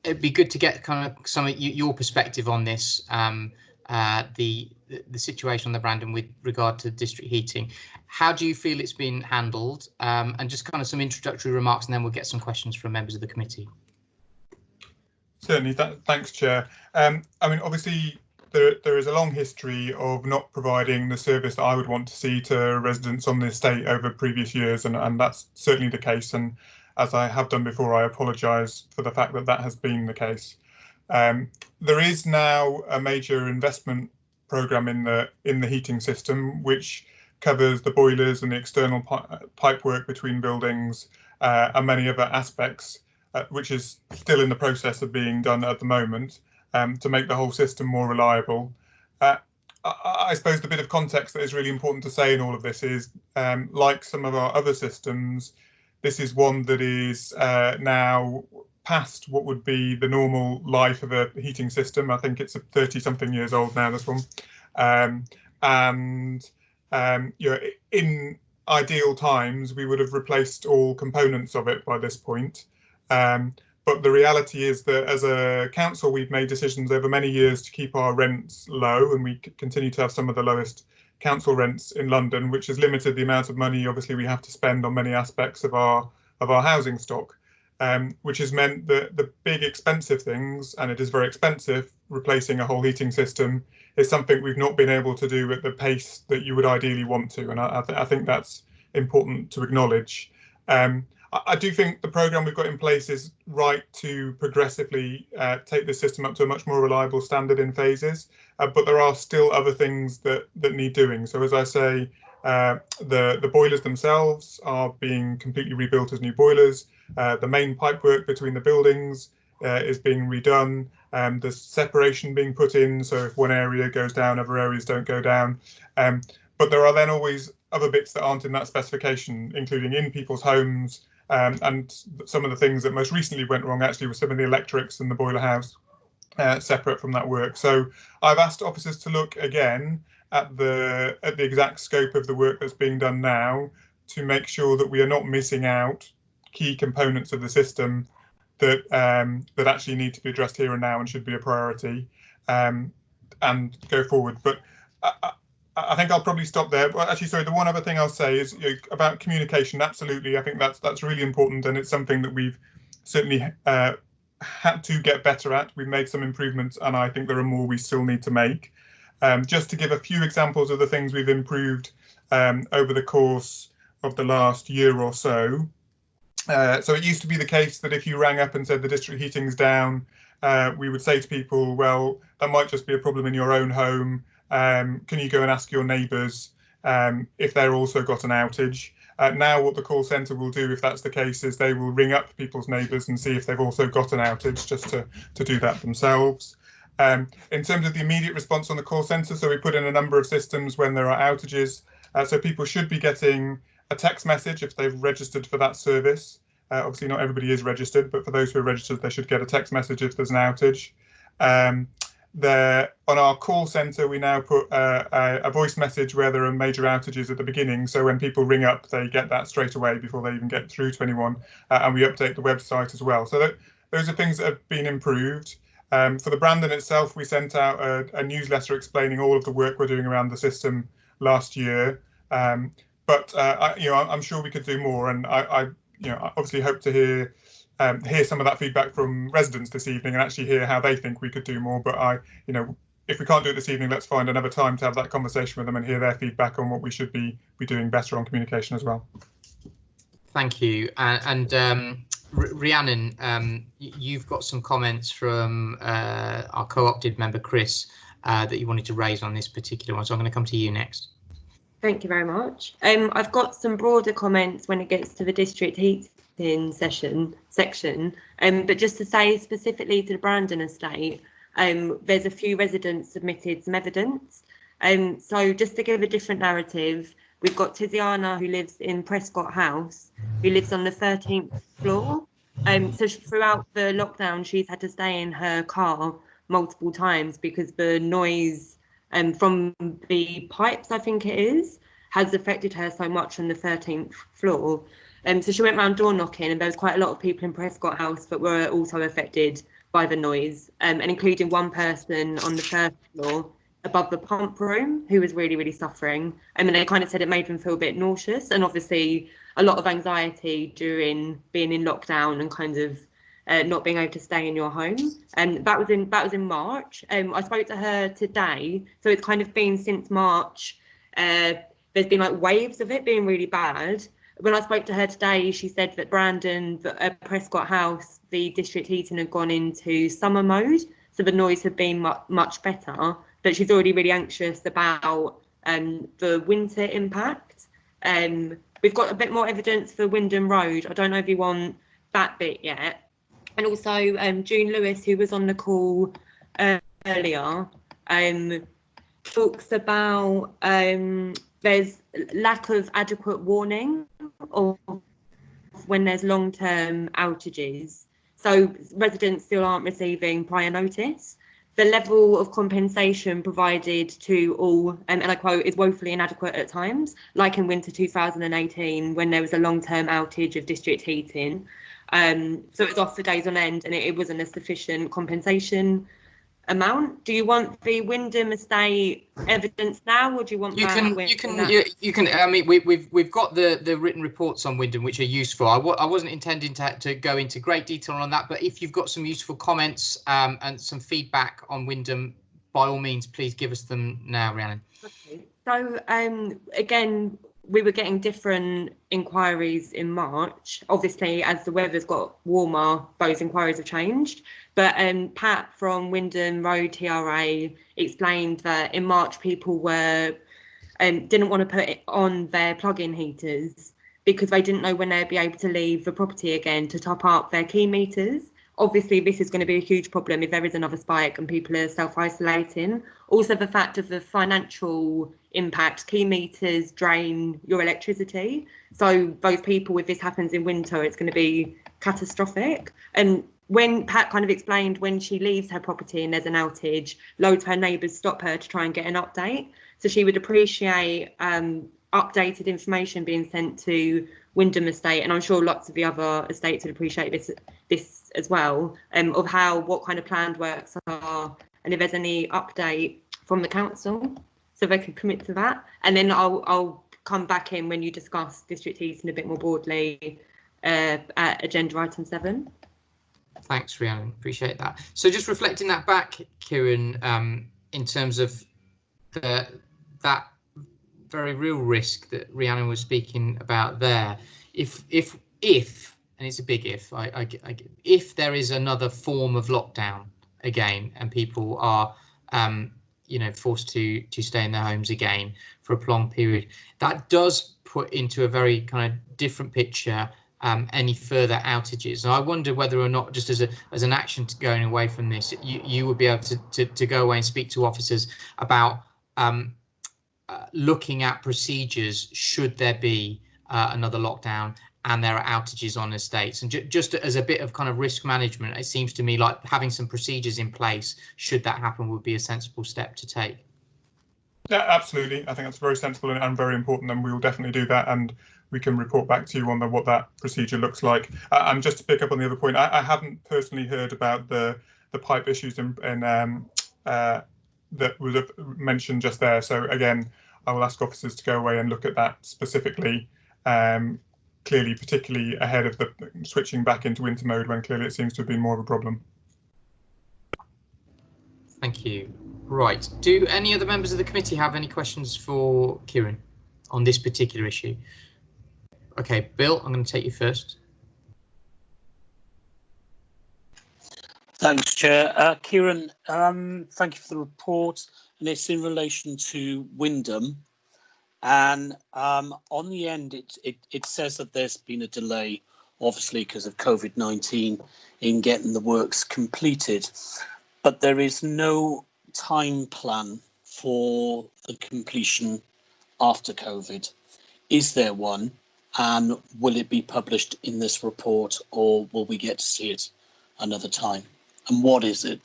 It'd be good to get kind of some of your perspective on this, the situation on the Brandon with regard to district heating. How do you feel it's been handled? And just kind of some introductory remarks, and then we'll get some questions from members of the committee. Certainly, thanks, Chair. I mean, obviously, there is a long history of not providing the service that I would want to see to residents on the estate over previous years, and that's certainly the case. And as I have done before, I apologise for the fact that has been the case. There is now a major investment programme in the heating system, which covers the boilers and the external pipe work between buildings and many other aspects, which is still in the process of being done at the moment, to make the whole system more reliable. I suppose the bit of context that is really important to say in all of this is, like some of our other systems, this is one that is now past what would be the normal life of a heating system. I think it's 30-something years old now, this one. In ideal times, we would have replaced all components of it by this point. But the reality is that as a council, we've made decisions over many years to keep our rents low, and we continue to have some of the lowest council rents in London, which has limited the amount of money, obviously, we have to spend on many aspects of our housing stock. Which has meant that the big expensive things, and it is very expensive, replacing a whole heating system, is something we've not been able to do at the pace that you would ideally want to. And I think that's important to acknowledge. I do think the programme we've got in place is right to progressively take the system up to a much more reliable standard in phases. But there are still other things that need doing. So as I say, the boilers themselves are being completely rebuilt as new boilers. The main pipework between the buildings is being redone. There's separation being put in, so if one area goes down, other areas don't go down. But there are then always other bits that aren't in that specification, including in people's homes. And some of the things that most recently went wrong actually were some of the electrics in the boiler house, separate from that work. So I've asked officers to look again at the exact scope of the work that's being done now, to make sure that we are not missing out key components of the system that actually need to be addressed here and now and should be a priority, and go forward. But I think I'll probably stop there. Well, actually, sorry, the one other thing I'll say is about communication. Absolutely, I think that's really important, and it's something that we've certainly had to get better at. We've made some improvements, and I think there are more we still need to make. Just to give a few examples of the things we've improved over the course of the last year or so. So it used to be the case that if you rang up and said the district heating's down, we would say to people, well, that might just be a problem in your own home. Can you go and ask your neighbours if they're also got an outage? Now what the call centre will do, if that's the case, is they will ring up people's neighbours and see if they've also got an outage, just to do that themselves. In terms of the immediate response on the call centre, so we put in a number of systems when there are outages. So people should be getting a text message if they've registered for that service. Obviously not everybody is registered, but for those who are registered, they should get a text message if there's an outage. On our call centre, we now put a voice message where there are major outages at the beginning. So when people ring up, they get that straight away before they even get through to anyone. And we update the website as well. So those are things that have been improved. For the Brandon itself, we sent out a newsletter explaining all of the work we're doing around the system last year. But I'm sure we could do more, and I obviously hope to hear some of that feedback from residents this evening and actually hear how they think we could do more. But if we can't do it this evening, let's find another time to have that conversation with them and hear their feedback on what we should be doing better on communication as well. Thank you. And Rhiannon, you've got some comments from our co-opted member Chris that you wanted to raise on this particular one. So I'm going to come to you next. Thank you very much. I've got some broader comments when it gets to the district heating section, but just to say specifically to the Brandon estate, there's a few residents submitted some evidence. So just to give a different narrative, we've got Tiziana, who lives in Prescott House, who lives on the 13th floor. So throughout the lockdown, she's had to stay in her car multiple times because the noise from the pipes, I think it is, has affected her so much on the 13th floor. So she went round door knocking, and there was quite a lot of people in Prescott House that were also affected by the noise, and including one person on the first floor above the pump room who was really, really suffering. And they kind of said it made them feel a bit nauseous, and obviously a lot of anxiety during being in lockdown and kind of not being able to stay in your home. And that was in March. I spoke to her today, so it's kind of been since March. There's been like waves of it being really bad. When I spoke to her today, she said that Brandon, Prescott House, the district heating had gone into summer mode, so the noise had been much better. But she's already really anxious about the winter impact. We've got a bit more evidence for Wyndham Road. I don't know if you want that bit yet. And also June Lewis, who was on the call earlier, talks about there's lack of adequate warning of when there's long-term outages. So residents still aren't receiving prior notice. The level of compensation provided to all, and I quote, is woefully inadequate at times, like in winter 2018 when there was a long-term outage of district heating. So it was off for days on end, and it wasn't a sufficient compensation amount. Do you want the Wyndham estate evidence now, or do you want you can I mean, we've got the written reports on Wyndham, which are useful. I wasn't intending to go into great detail on that, but if you've got some useful comments and some feedback on Wyndham, by all means, please give us them now, Rhiannon. Okay. So again, we were getting different inquiries in March. Obviously, as the weather's got warmer, those inquiries have changed. But Pat from Wyndham Road TRA explained that in March people were didn't want to put it on their plug-in heaters because they didn't know when they'd be able to leave the property again to top up their key meters. Obviously, this is going to be a huge problem if there is another spike and people are self-isolating. Also, the fact of the financial impact, key meters drain your electricity. So those people, if this happens in winter, it's going to be catastrophic. And when Pat kind of explained when she leaves her property and there's an outage, loads of her neighbours stop her to try and get an update. So she would appreciate updated information being sent to Wyndham Estate, and I'm sure lots of the other estates would appreciate this as well, of what kind of planned works are, and if there's any update from the council, so they can commit to that. And then I'll come back in when you discuss district heating a bit more broadly at agenda item 7. Thanks, Rhiannon. Appreciate that. So just reflecting that back, Kieran, in terms of that very real risk that Rhiannon was speaking about there, if and it's a big if there is another form of lockdown again and people are forced to stay in their homes again for a prolonged period, that does put into a very kind of different picture any further outages. And I wonder whether or not, just as an action to going away from this, you would be able to go away and speak to officers about looking at procedures should there be another lockdown and there are outages on estates. And just as a bit of kind of risk management, it seems to me like having some procedures in place should that happen would be a sensible step to take. Yeah, absolutely. I think that's very sensible and very important, and we will definitely do that. And we can report back to you on what that procedure looks like. And just to pick up on the other point, I haven't personally heard about the pipe issues that was mentioned just there. So again, I will ask officers to go away and look at that specifically, clearly, particularly ahead of the switching back into winter mode, when clearly it seems to have been more of a problem. Thank you. Right. Do any other members of the committee have any questions for Kieran on this particular issue? Okay, Bill, I'm going to take you first. Thanks, Chair. Kieran, thank you for the report, and it's in relation to Wyndham. And on the end, it says that there's been a delay, obviously because of COVID-19, in getting the works completed, but there is no time plan for the completion after COVID. Is there one, and will it be published in this report, or will we get to see it another time? And what is it?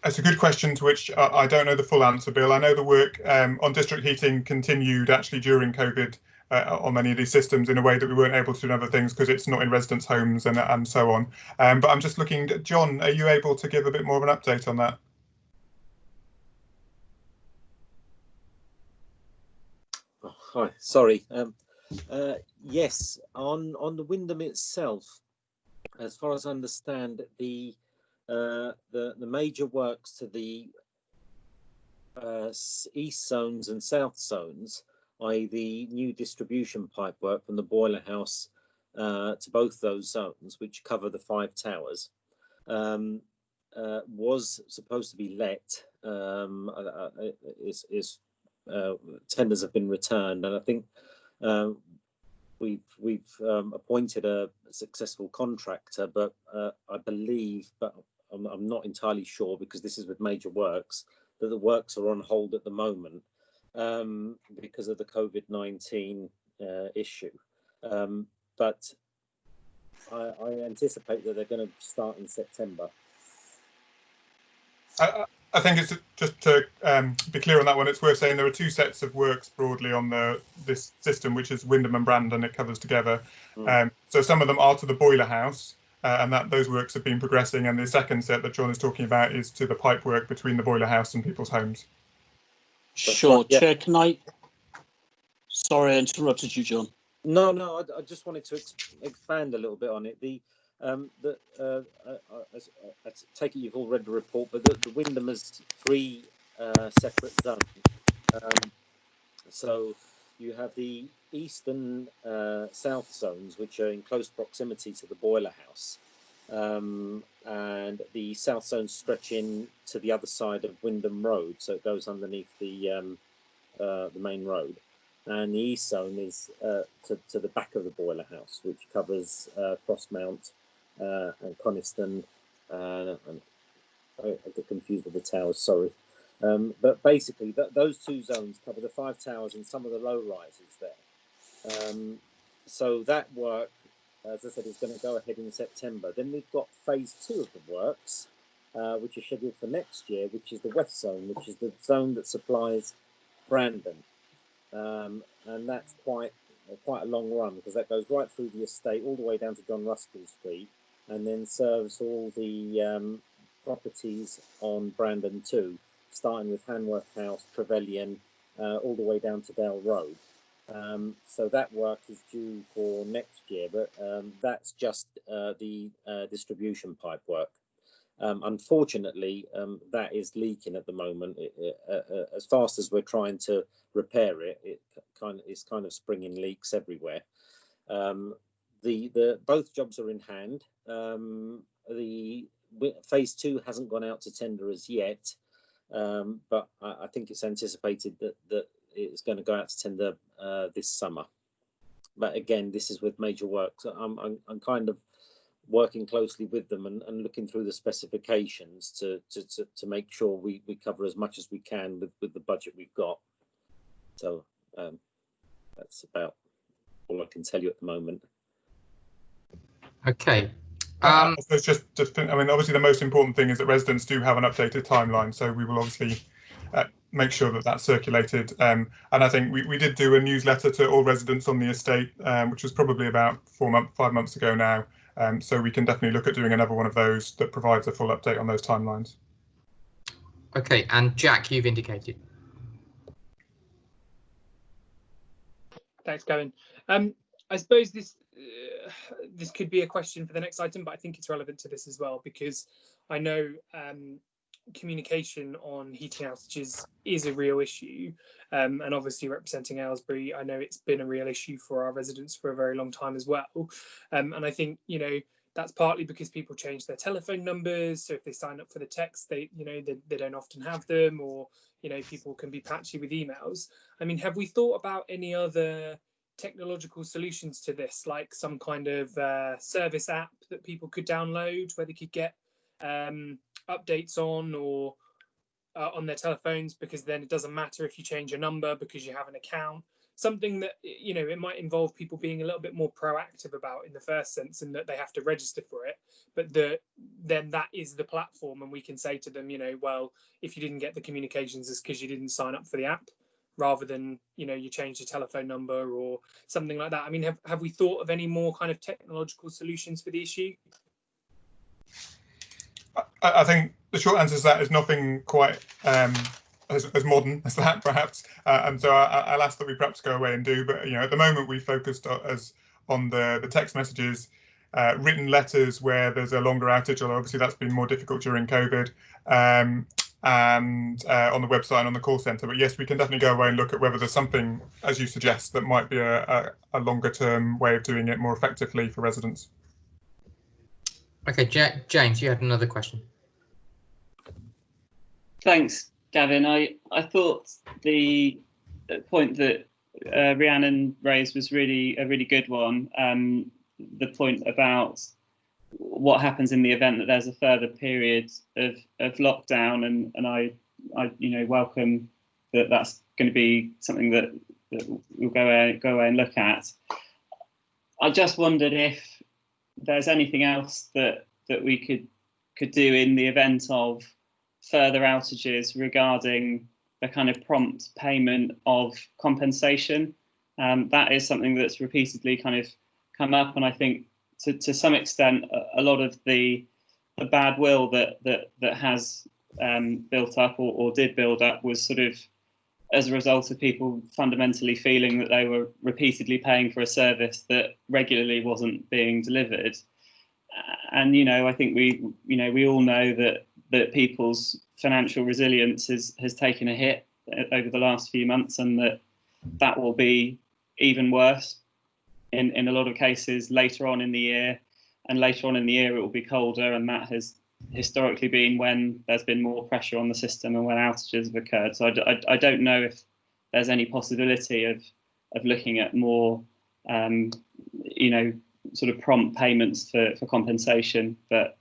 That's a good question to which I don't know the full answer, Bill. I know the work on district heating continued actually during COVID on many of these systems in a way that we weren't able to do other things because it's not in residents' homes and so on. But I'm just looking, John, are you able to give a bit more of an update on that? Oh, hi, sorry. Yes, on the Wyndham itself, as far as I understand, the major works to the east zones and south zones, i.e. the new distribution pipe work from the boiler house to both those zones, which cover the 5 towers, was supposed to be let. Tenders have been returned, and I think we've appointed a successful contractor, but I believe, but I'm not entirely sure because this is with major works, that the works are on hold at the moment because of the COVID-19 issue. But I anticipate that they're going to start in September. I think it's just to be clear on that one, it's worth saying there are 2 sets of works broadly on this system, which is Wyndham and Brandon. It covers together. So some of them are to the boiler house, and those works have been progressing. And the second set that John is talking about is to the pipe work between the boiler house and people's homes. Sure, yeah. Chair, can I? Sorry, I interrupted you, John. No, I just wanted to expand a little bit on it. I take it you've all read the report, but the Wyndham has 3 separate zones. So you have the east and south zones, which are in close proximity to the boiler house, and the south zone stretching to the other side of Wyndham Road, so it goes underneath the main road. And the east zone is to the back of the boiler house, which covers Crossmount and Coniston, and I get confused with the towers, sorry. But basically, those 2 zones cover the 5 towers and some of the low rises there. So that work, as I said, is going to go ahead in September. Then we've got phase 2 of the works, which is scheduled for next year, which is the west zone, which is the zone that supplies Brandon. And that's quite a long run, because that goes right through the estate all the way down to John Ruskin Street, and then serves all the properties on Brandon too, starting with Hanworth House, Trevelyan, all the way down to Dale Road. So that work is due for next year, but that's just the distribution pipe work. Unfortunately, that is leaking at the moment. As fast as we're trying to repair it, it's kind of springing leaks everywhere. Both jobs are in hand. The phase 2 hasn't gone out to tender as yet, but I think it's anticipated that it's going to go out to tender this summer. But again, this is with major works. I'm kind of working closely with them and looking through the specifications to make sure we cover as much as we can with the budget we've got. So that's about all I can tell you at the moment. Okay. I suppose I mean, obviously the most important thing is that residents do have an updated timeline, so we will obviously make sure that that's circulated. And I think we did do a newsletter to all residents on the estate, which was probably about 5 months ago now. So we can definitely look at doing another one of those that provides a full update on those timelines. Okay, and Jack, you've indicated. Thanks, Kevin. I suppose this could be a question for the next item, but I think it's relevant to this as well, because I know communication on heating outages is a real issue, and obviously representing Aylesbury, I know it's been a real issue for our residents for a very long time as well. And I think, you know, that's partly because people change their telephone numbers, so if they sign up for the text, they don't often have them, or you know, people can be patchy with emails. I mean, have we thought about any other technological solutions to this, like some kind of service app that people could download where they could get updates on, or on their telephones, because then it doesn't matter if you change your number because you have an account? Something that, you know, it might involve people being a little bit more proactive about in the first sense, and that they have to register for it, but then that is the platform, and we can say to them, you know, well, if you didn't get the communications, it's because you didn't sign up for the app, rather than, you know, you changed your telephone number or something like that. I mean, have we thought of any more kind of technological solutions for the issue? I think the short answer to that is nothing quite as modern as that, perhaps. And so I'll ask that we perhaps go away and do. But you know, at the moment we focused on the text messages, written letters where there's a longer outage, although obviously that's been more difficult during COVID, and on the website and on the call centre. But yes, we can definitely go away and look at whether there's something, as you suggest, that might be a longer term way of doing it more effectively for residents. Okay, James, you had another question. Thanks, Gavin. I thought the point that Rhiannon raised was really a really good one. The point about what happens in the event that there's a further period of lockdown, and I you know, welcome that that's going to be something that we'll go away and look at. I just wondered if there's anything else that we could do in the event of further outages regarding the kind of prompt payment of compensation. That is something that's repeatedly kind of come up, and I think to some extent a lot of the bad will that has built up or did build up was sort of as a result of people fundamentally feeling that they were repeatedly paying for a service that regularly wasn't being delivered. And you know, I think we all know that people's financial resilience has taken a hit over the last few months, and that will be even worse in a lot of cases later on in the year. And later on in the year it will be colder, and that has historically been when there's been more pressure on the system and when outages have occurred. So I don't know if there's any possibility of looking at more you know, sort of prompt payments for compensation. But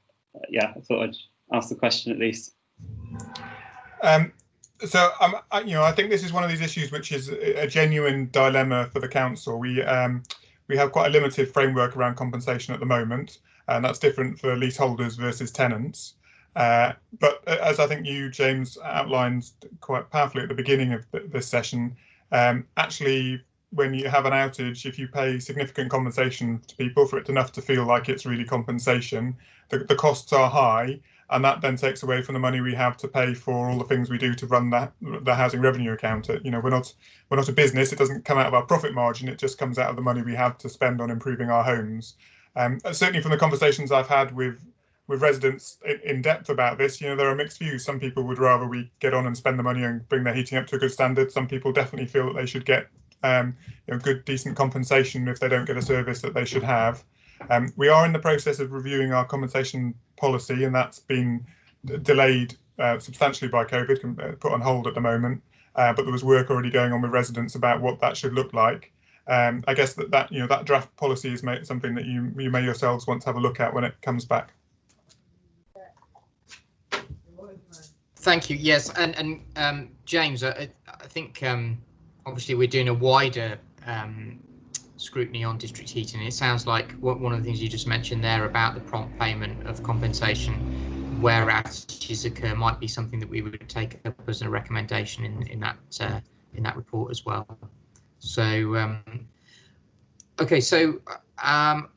yeah, I thought I'd ask the question at least. So you know, I think this is one of these issues which is a genuine dilemma for the council. We have quite a limited framework around compensation at the moment, and that's different for leaseholders versus tenants. But as I think you, James, outlined quite powerfully at the beginning of this session, actually, when you have an outage, if you pay significant compensation to people for it enough to feel like it's really compensation, the costs are high, and that then takes away from the money we have to pay for all the things we do to run the housing revenue account. You know, we're not a business. It doesn't come out of our profit margin. It just comes out of the money we have to spend on improving our homes. Certainly from the conversations I've had with residents in depth about this, you know, there are mixed views. Some people would rather we get on and spend the money and bring their heating up to a good standard. Some people definitely feel that they should get you know, good, decent compensation if they don't get a service that they should have. We are in the process of reviewing our compensation policy, and that's been delayed substantially by COVID, put on hold at the moment. but there was work already going on with residents about what that should look like. I guess that draft policy is something that you may yourselves want to have a look at when it comes back. Thank you. Yes, and James, I think obviously we're doing a wider scrutiny on district heating. It sounds like one of the things you just mentioned there about the prompt payment of compensation where outages occur might be something that we would take up as a recommendation in that report as well. So okay, so are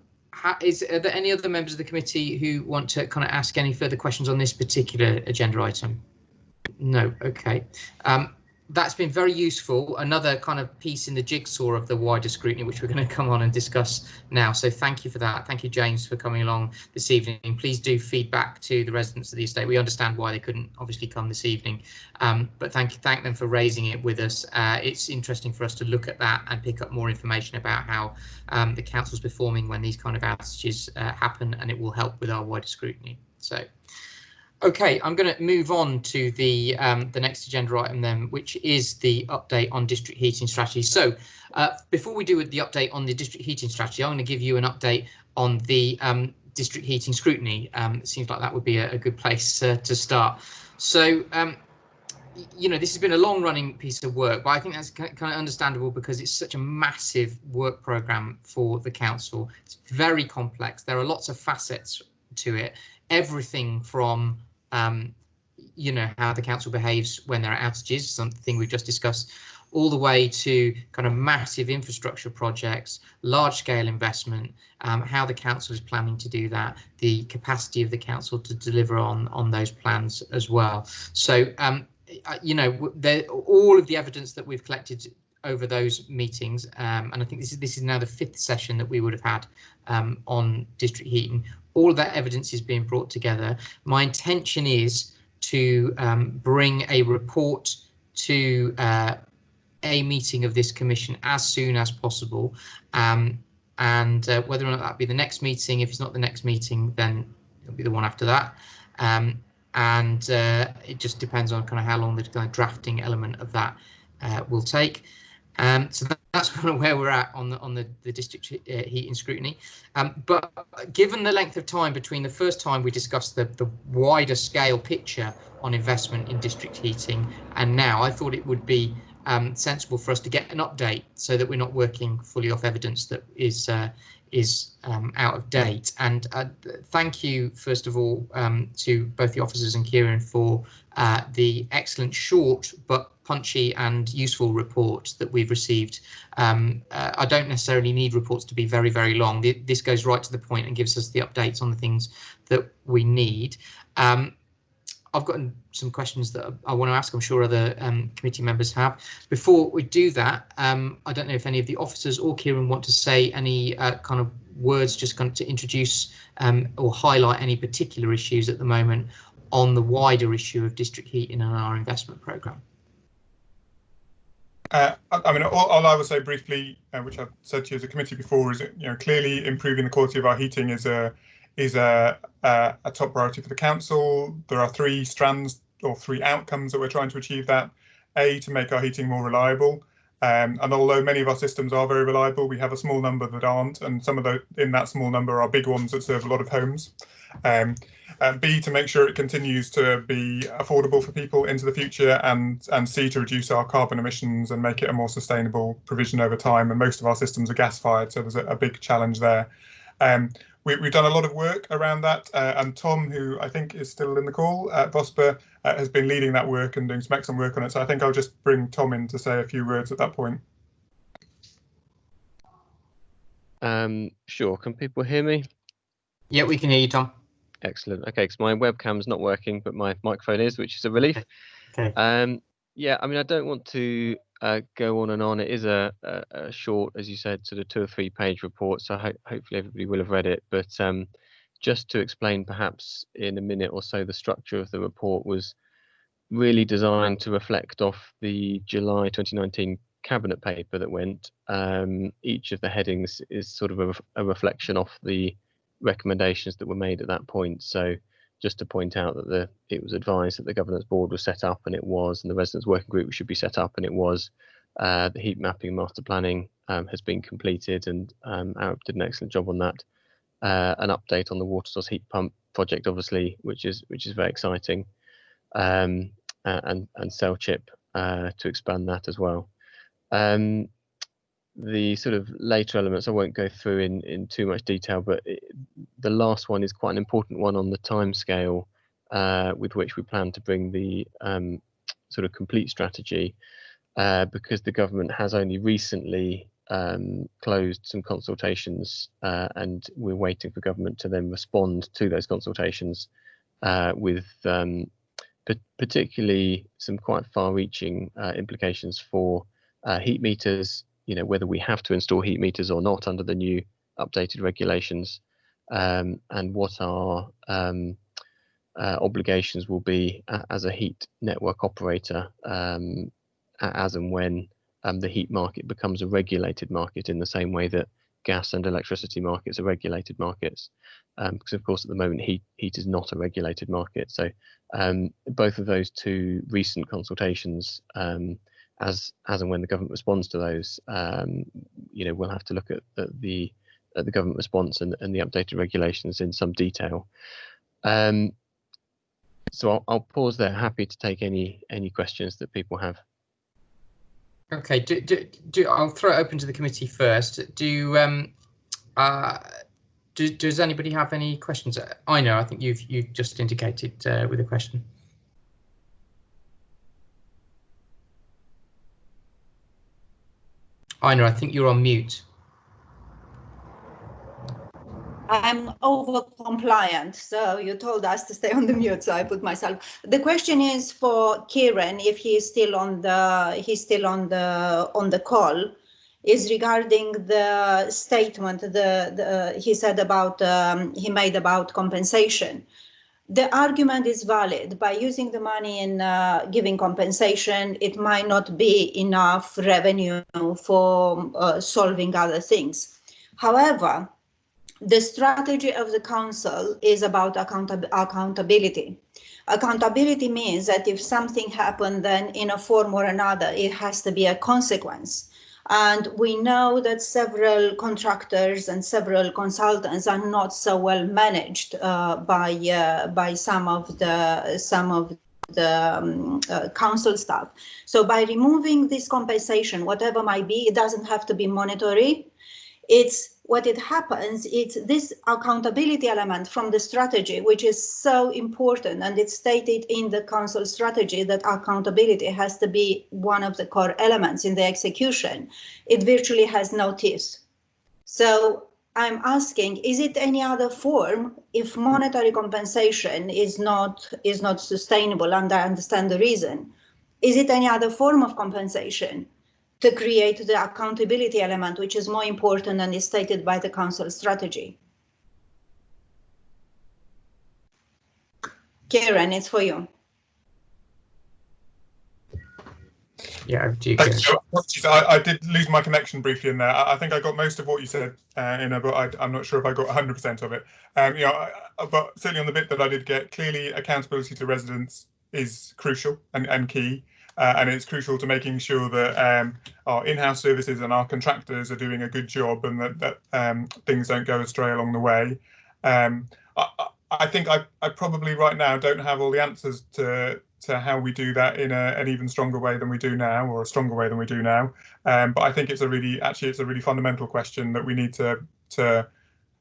there any other members of the committee who want to kind of ask any further questions on this particular agenda item? No. Okay. That's been very useful. Another kind of piece in the jigsaw of the wider scrutiny, which we're going to come on and discuss now. So thank you for that. Thank you, James, for coming along this evening. Please do feed back to the residents of the estate. We understand why they couldn't obviously come this evening, but thank them for raising it with us. It's interesting for us to look at that and pick up more information about how the council's performing when these kind of outages happen, and it will help with our wider scrutiny. So. Okay, I'm going to move on to the next agenda item then, which is the update on district heating strategy. So before we do the update on the district heating strategy, I'm going to give you an update on the district heating scrutiny. It seems like that would be a good place to start. So, you know, this has been a long-running piece of work, but I think that's kind of understandable because it's such a massive work programme for the council. It's very complex. There are lots of facets to it. Everything from you know, how the council behaves when there are outages, something we've just discussed, all the way to kind of massive infrastructure projects, large scale investment, how the council is planning to do that, the capacity of the council to deliver on those plans as well. So, you know, all of the evidence that we've collected over those meetings, and I think this is now the 5th session that we would have had on district heating. All of that evidence is being brought together. My intention is to bring a report to a meeting of this commission as soon as possible, and whether or not that be the next meeting. If it's not the next meeting, then it'll be the one after that, and it just depends on kind of how long the kind of drafting element of that will take. So that's kind of where we're at on the district heating scrutiny. But given the length of time between the first time we discussed the wider scale picture on investment in district heating and now, I thought it would be sensible for us to get an update so that we're not working fully off evidence that is out of date. And thank you, first of all, to both the officers and Kieran for the excellent, short but punchy and useful report that we've received. I don't necessarily need reports to be very, very long. This goes right to the point and gives us the updates on the things that we need. I've got some questions that I want to ask. I'm sure other committee members have. Before we do that, I don't know if any of the officers or Kieran want to say any kind of words, just kind of to introduce or highlight any particular issues at the moment on the wider issue of district heating and our investment programme. I mean, all I would say briefly, which I've said to you as a committee before, is that, you know, clearly improving the quality of our heating is a top priority for the council. There are 3 strands or 3 outcomes that we're trying to achieve that. A, to make our heating more reliable, and although many of our systems are very reliable, we have a small number that aren't, and some of those in that small number are big ones that serve a lot of homes. And B, to make sure it continues to be affordable for people into the future, and C, to reduce our carbon emissions and make it a more sustainable provision over time. And most of our systems are gas-fired, so there's a big challenge there. We've done a lot of work around that, and Tom, who I think is still in the call at VOSPA, has been leading that work and doing some excellent work on it. So I think I'll just bring Tom in to say a few words at that point. Sure. Can people hear me? Yeah, we can hear you, Tom. Excellent. Okay, because my webcam's not working, but my microphone is, which is a relief. Okay. Yeah, I mean, I don't want to go on and on. It is a short, as you said, sort of 2 or 3 page report, so hopefully everybody will have read it. But just to explain perhaps in a minute or so, the structure of the report was really designed to reflect off the July 2019 cabinet paper that went. Each of the headings is sort of a reflection off the recommendations that were made at that point. So just to point out that it was advised that the governance board was set up, and it was, and the residents working group should be set up, and it was. The heat mapping master planning has been completed, and Arab did an excellent job on that. An update on the water source heat pump project, obviously, which is very exciting, and cell chip to expand that as well. The sort of later elements I won't go through in too much detail, but the last one is quite an important one on the timescale with which we plan to bring the sort of complete strategy, because the government has only recently closed some consultations, and we're waiting for government to then respond to those consultations with particularly some quite far-reaching implications for heat meters, whether we have to install heat meters or not under the new updated regulations, and what our obligations will be as a heat network operator as and when the heat market becomes a regulated market in the same way that gas and electricity markets are regulated markets, because of course at the moment heat is not a regulated market. So both of those two recent consultations, as and when the government responds to those, we'll have to look at the government response and the updated regulations in some detail. So I'll pause there. Happy to take any questions that people have. Okay, I'll throw it open to the committee first. Does anybody have any questions? I think you've just indicated with a question. I think you're on mute. I'm over compliant, so you told us to stay on the mute, so I put myself. The question is for Kieran, if he is still on the call, is regarding the statement he said about he made about compensation. The argument is valid. By using the money in giving compensation, it might not be enough revenue for solving other things. However, the strategy of the council is about accountability. Accountability means that if something happened, then in a form or another, it has to be a consequence. And we know that several contractors and several consultants are not so well managed by some of the council staff. So by removing this compensation, whatever might be, it doesn't have to be monetary. It's what it happens, it's this accountability element from the strategy, which is so important, and it's stated in the council strategy that accountability has to be one of the core elements in the execution. It virtually has no teeth. So I'm asking, is it any other form if monetary compensation is not sustainable, and I understand the reason? Is it any other form of compensation to create the accountability element, which is more important and is stated by the council strategy? Kieran, it's for you. Yeah, over to you, Kieran. I did lose my connection briefly in there. I think I got most of what you said, but I'm not sure if I got 100% of it. But certainly on the bit that I did get, clearly accountability to residents is crucial and key. And it's crucial to making sure that our in-house services and our contractors are doing a good job, and that things don't go astray along the way. I think I probably right now don't have all the answers to how we do that in an even stronger way than we do now, or a stronger way than we do now. But I think it's a really fundamental question that we need to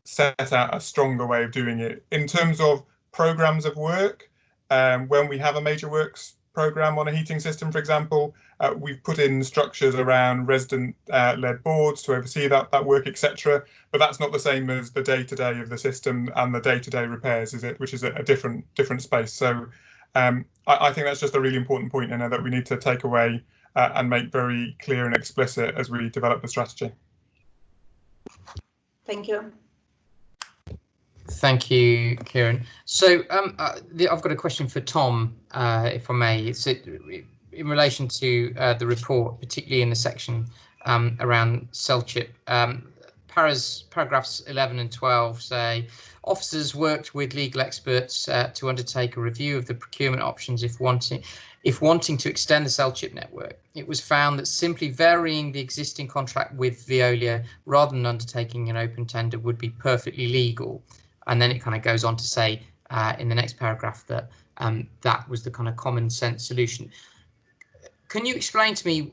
set out a stronger way of doing it. In terms of programs of work, when we have a major works program on a heating system, for example, we've put in structures around resident-led boards to oversee that work, etc. But that's not the same as the day-to-day of the system and the day-to-day repairs, is it? Which is a different space. So I think that's just a really important point, that we need to take away and make very clear and explicit as we develop the strategy. Thank you. Thank you, Kieran. So I've got a question for Tom, if I may. It's in relation to the report, particularly in the section around cell chip. paragraphs 11 and 12 say officers worked with legal experts to undertake a review of the procurement options if wanting to extend the cell chip network. It was found that simply varying the existing contract with Veolia rather than undertaking an open tender would be perfectly legal. And then it kind of goes on to say in the next paragraph that that was the kind of common sense solution. Can you explain to me,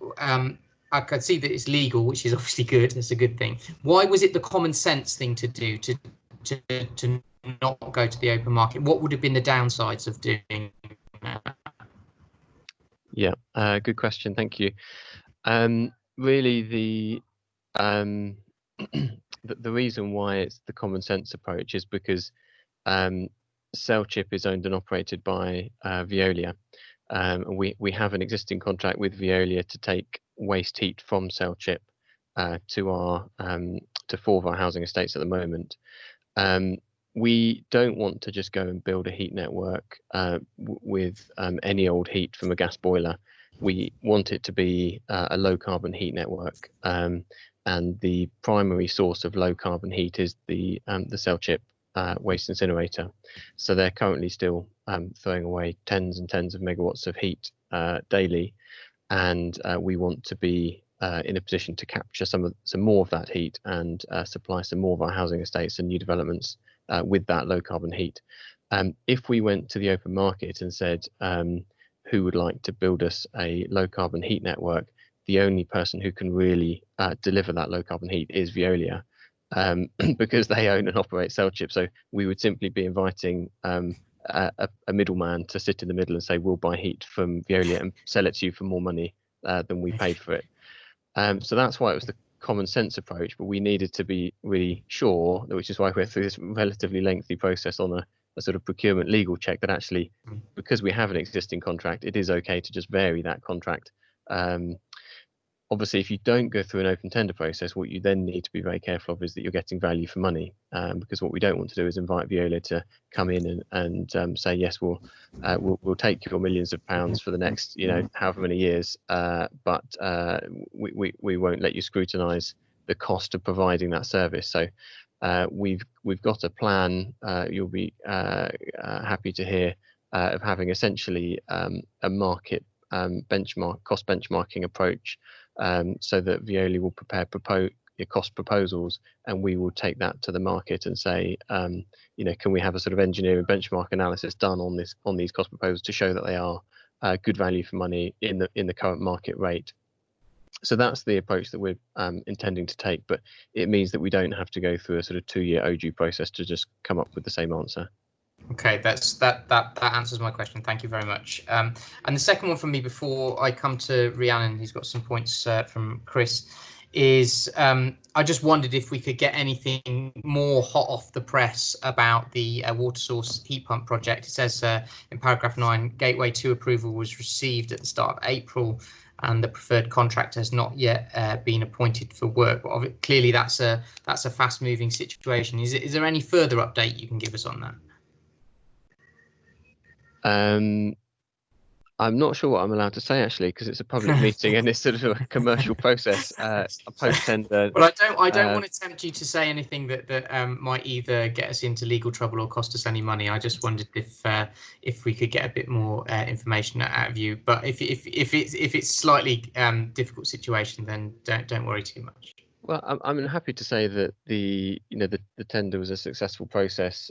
I can see that it's legal, which is obviously good, that's a good thing. Why was it the common sense thing to do to not go to the open market? What would have been the downsides of doing that? Yeah, good question, thank you. Really, the reason why it's the common sense approach is because Cell Chip is owned and operated by Veolia. We have an existing contract with Veolia to take waste heat from Cell Chip to 4 of our housing estates at the moment. We don't want to just go and build a heat network with any old heat from a gas boiler. We want it to be a low carbon heat network, and the primary source of low carbon heat is the Cell Chip waste incinerator. So they're currently still throwing away tens and tens of megawatts of heat daily, and we want to be in a position to capture some more of that heat and supply some more of our housing estates and new developments with that low carbon heat. If we went to the open market and said who would like to build us a low carbon heat network, the only person who can really deliver that low carbon heat is Veolia, because they own and operate Cell Chip. So we would simply be inviting a middleman to sit in the middle and say, we'll buy heat from Veolia and sell it to you for more money than we paid for it. So that's why it was the common sense approach, but we needed to be really sure, which is why we're through this relatively lengthy process on a sort of procurement legal check, that actually, because we have an existing contract, it is okay to just vary that contract. Obviously, if you don't go through an open tender process, what you then need to be very careful of is that you're getting value for money, because what we don't want to do is invite Veolia to come in and say, yes, we'll take your millions of pounds for the next, however many years, but we won't let you scrutinise the cost of providing that service. So we've got a plan. You'll be happy to hear of having essentially a market cost benchmarking approach, so that Veolia will prepare cost proposals, and we will take that to the market and say, can we have a sort of engineering benchmark analysis done on these cost proposals to show that they are good value for money in the current market rate. So that's the approach that we're intending to take, but it means that we don't have to go through a sort of 2-year OG process to just come up with the same answer. Okay, that answers my question. Thank you very much. And the second one from me before I come to Rhiannon, who's got some points from Chris, is I just wondered if we could get anything more hot off the press about the water source heat pump project. It says in paragraph 9, Gateway 2 approval was received at the start of April, and the preferred contractor has not yet been appointed for work. But clearly, that's a fast-moving situation. Is there any further update you can give us on that? I'm not sure what I'm allowed to say, actually, because it's a public meeting and it's sort of a commercial process. A post-tender. Well, I don't want to tempt you to say anything that might either get us into legal trouble or cost us any money. I just wondered if we could get a bit more information out of you. But if it's slightly difficult situation, then don't worry too much. Well, I'm happy to say that the tender was a successful process.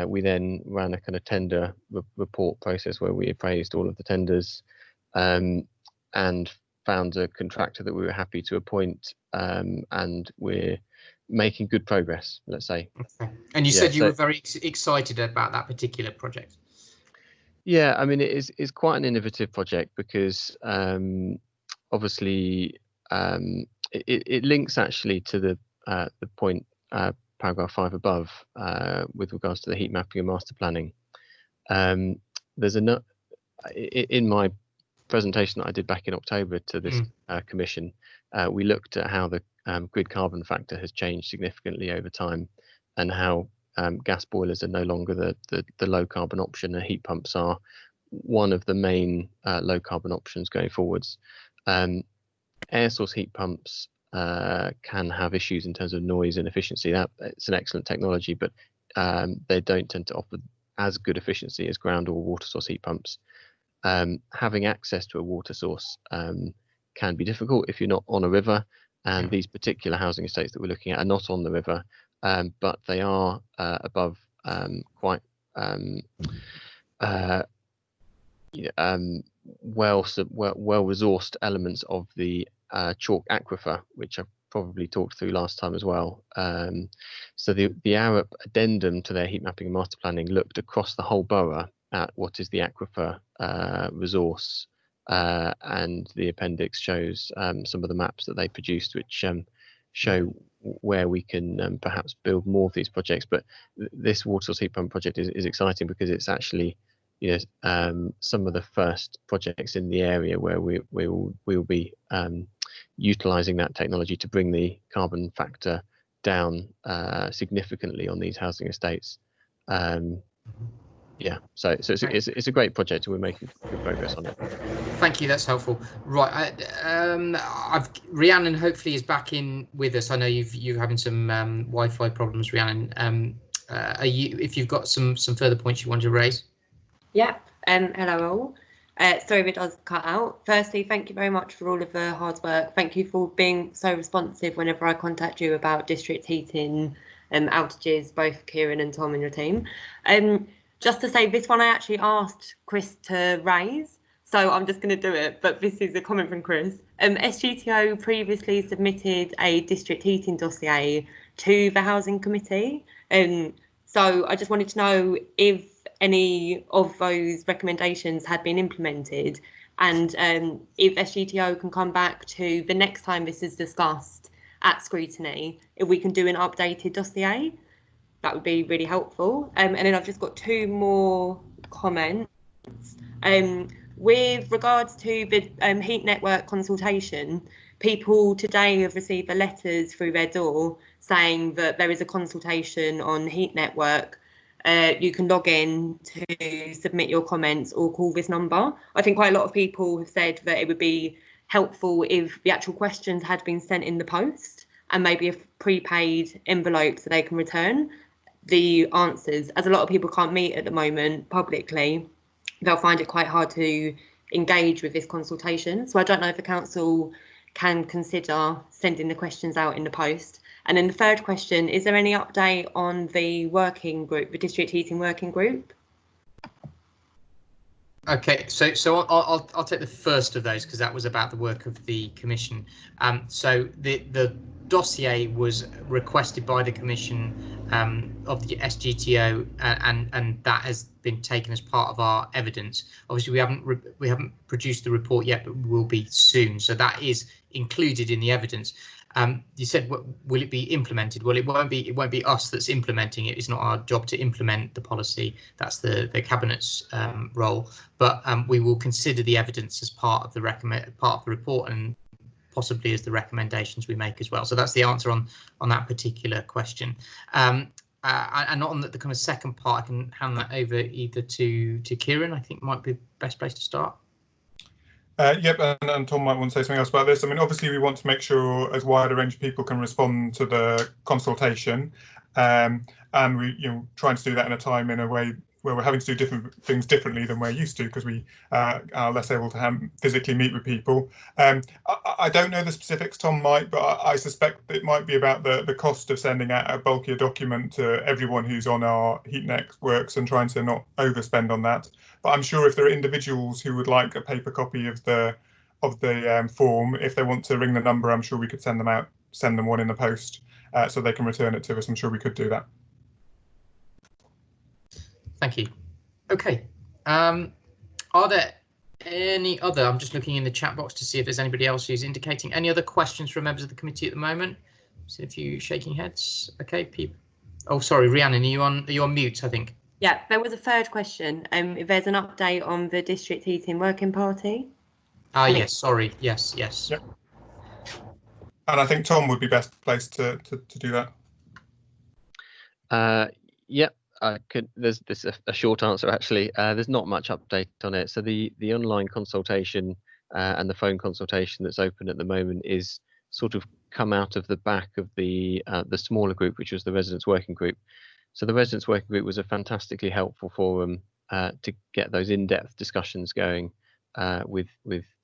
We then ran a kind of tender report process where we appraised all of the tenders and found a contractor that we were happy to appoint, and we're making good progress, let's say. Okay. And you said you were very excited about that particular project. Yeah, I mean, it's quite an innovative project because obviously it links actually to the point paragraph 5 above with regards to the heat mapping and master planning. There's in my presentation that I did back in October to this commission, we looked at how the grid carbon factor has changed significantly over time, and how gas boilers are no longer the low carbon option, and heat pumps are one of the main low carbon options going forwards. Air source heat pumps can have issues in terms of noise and efficiency. That it's an excellent technology, but they don't tend to offer as good efficiency as ground or water source heat pumps. Having access to a water source can be difficult if you're not on a river, and these particular housing estates that we're looking at are not on the river, but they are above quite well resourced elements of the chalk aquifer, which I probably talked through last time as well. So the Arup addendum to their heat mapping and master planning looked across the whole borough at what is the aquifer resource, and the appendix shows some of the maps that they produced, which show where we can perhaps build more of these projects. But this water source heat pump project is exciting because it's actually, you know, some of the first projects in the area where we will be utilising that technology to bring the carbon factor down significantly on these housing estates. Yeah, so it's a great project, and we're making good progress on it. Thank you, that's helpful. Right, Rhiannon hopefully is back in with us. I know you're having some Wi-Fi problems, Rhiannon. If you've got some further points you want to raise? Yeah. Hello all. Sorry if it does cut out. Firstly, thank you very much for all of the hard work. Thank you for being so responsive whenever I contact you about district heating outages, both Kieran and Tom and your team. Just to say, this one I actually asked Chris to raise, so I'm just going to do it, but this is a comment from Chris. SGTO previously submitted a district heating dossier to the Housing Committee, so I just wanted to know if any of those recommendations had been implemented, and if SGTO can come back to the next time this is discussed at Scrutiny, if we can do an updated dossier. That would be really helpful. And then I've just got two more comments. With regards to the heat network consultation, people today have received the letters through their door saying that there is a consultation on heat network. You can log in to submit your comments or call this number. I think quite a lot of people have said that it would be helpful if the actual questions had been sent in the post and maybe a prepaid envelope so they can return the answers. As a lot of people can't meet at the moment publicly, they'll find it quite hard to engage with this consultation. So I don't know if the council can consider sending the questions out in the post. And then the third question, is there any update on the working group, the district heating working group? Okay, so I'll take the first of those because that was about the work of the commission. So the dossier was requested by the commission of the SGTO, and that has been taken as part of our evidence. Obviously, we haven't produced the report yet, but we will be soon. So that is included in the evidence. You said, will it be implemented? Well, it won't be us that's implementing it. It's not our job to implement the policy. That's the cabinet's role. But we will consider the evidence as part of the report and possibly as the recommendations we make as well. So that's the answer on that particular question. And on the kind of second part, I can hand that over either to Kieran. I think might be the best place to start. Yep, and Tom might want to say something else about this. I mean, obviously, we want to make sure as wide a range of people can respond to the consultation, and we, trying to do that in a time in a way where we're having to do different things differently than we're used to because we are less able to physically meet with people. I don't know the specifics, Tom might, but I suspect it might be about the cost of sending out a bulkier document to everyone who's on our heat networks and trying to not overspend on that. But I'm sure if there are individuals who would like a paper copy of the form, if they want to ring the number, I'm sure we could send them one in the post so they can return it to us. I'm sure we could do that. Thank you. Okay. Are there any other? I'm just looking in the chat box to see if there's anybody else who's indicating any other questions from members of the committee at the moment. See a few shaking heads. Okay, people. Oh, sorry, Rhiannon, are you on mute? I think. Yeah, there was a third question. If there's an update on the district heating working party. Yes. Sorry. Yes. Yep. And I think Tom would be best placed to do that. Yep. There's a short answer actually. There's not much update on it. So the online consultation and the phone consultation that's open at the moment is sort of come out of the back of the smaller group, which was the residents working group. So the residents working group was a fantastically helpful forum to get those in-depth discussions going with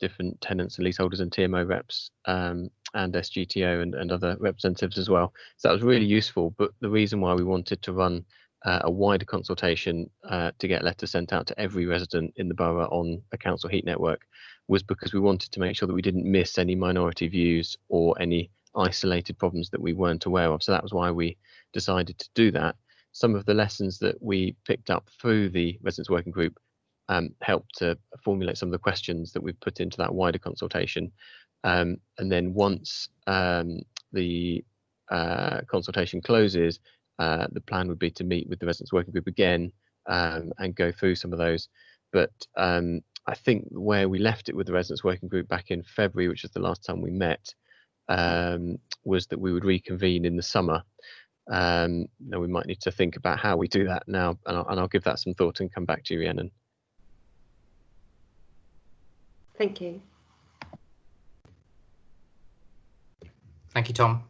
different tenants and leaseholders and TMO reps and SGTO and other representatives as well. So that was really useful. But the reason why we wanted to run a wider consultation to get letters sent out to every resident in the borough on a council heat network was because we wanted to make sure that we didn't miss any minority views or any isolated problems that we weren't aware of. So that was why we decided to do that. Some of the lessons that we picked up through the residents working group helped to formulate some of the questions that we've put into that wider consultation. And then once the consultation closes, the plan would be to meet with the residents working group again and go through some of those. But I think where we left it with the residents working group back in February, which was the last time we met, was that we would reconvene in the summer. Now we might need to think about how we do that now, and I'll give that some thought and come back to you, Rhiannon. Thank you. Thank you, Tom.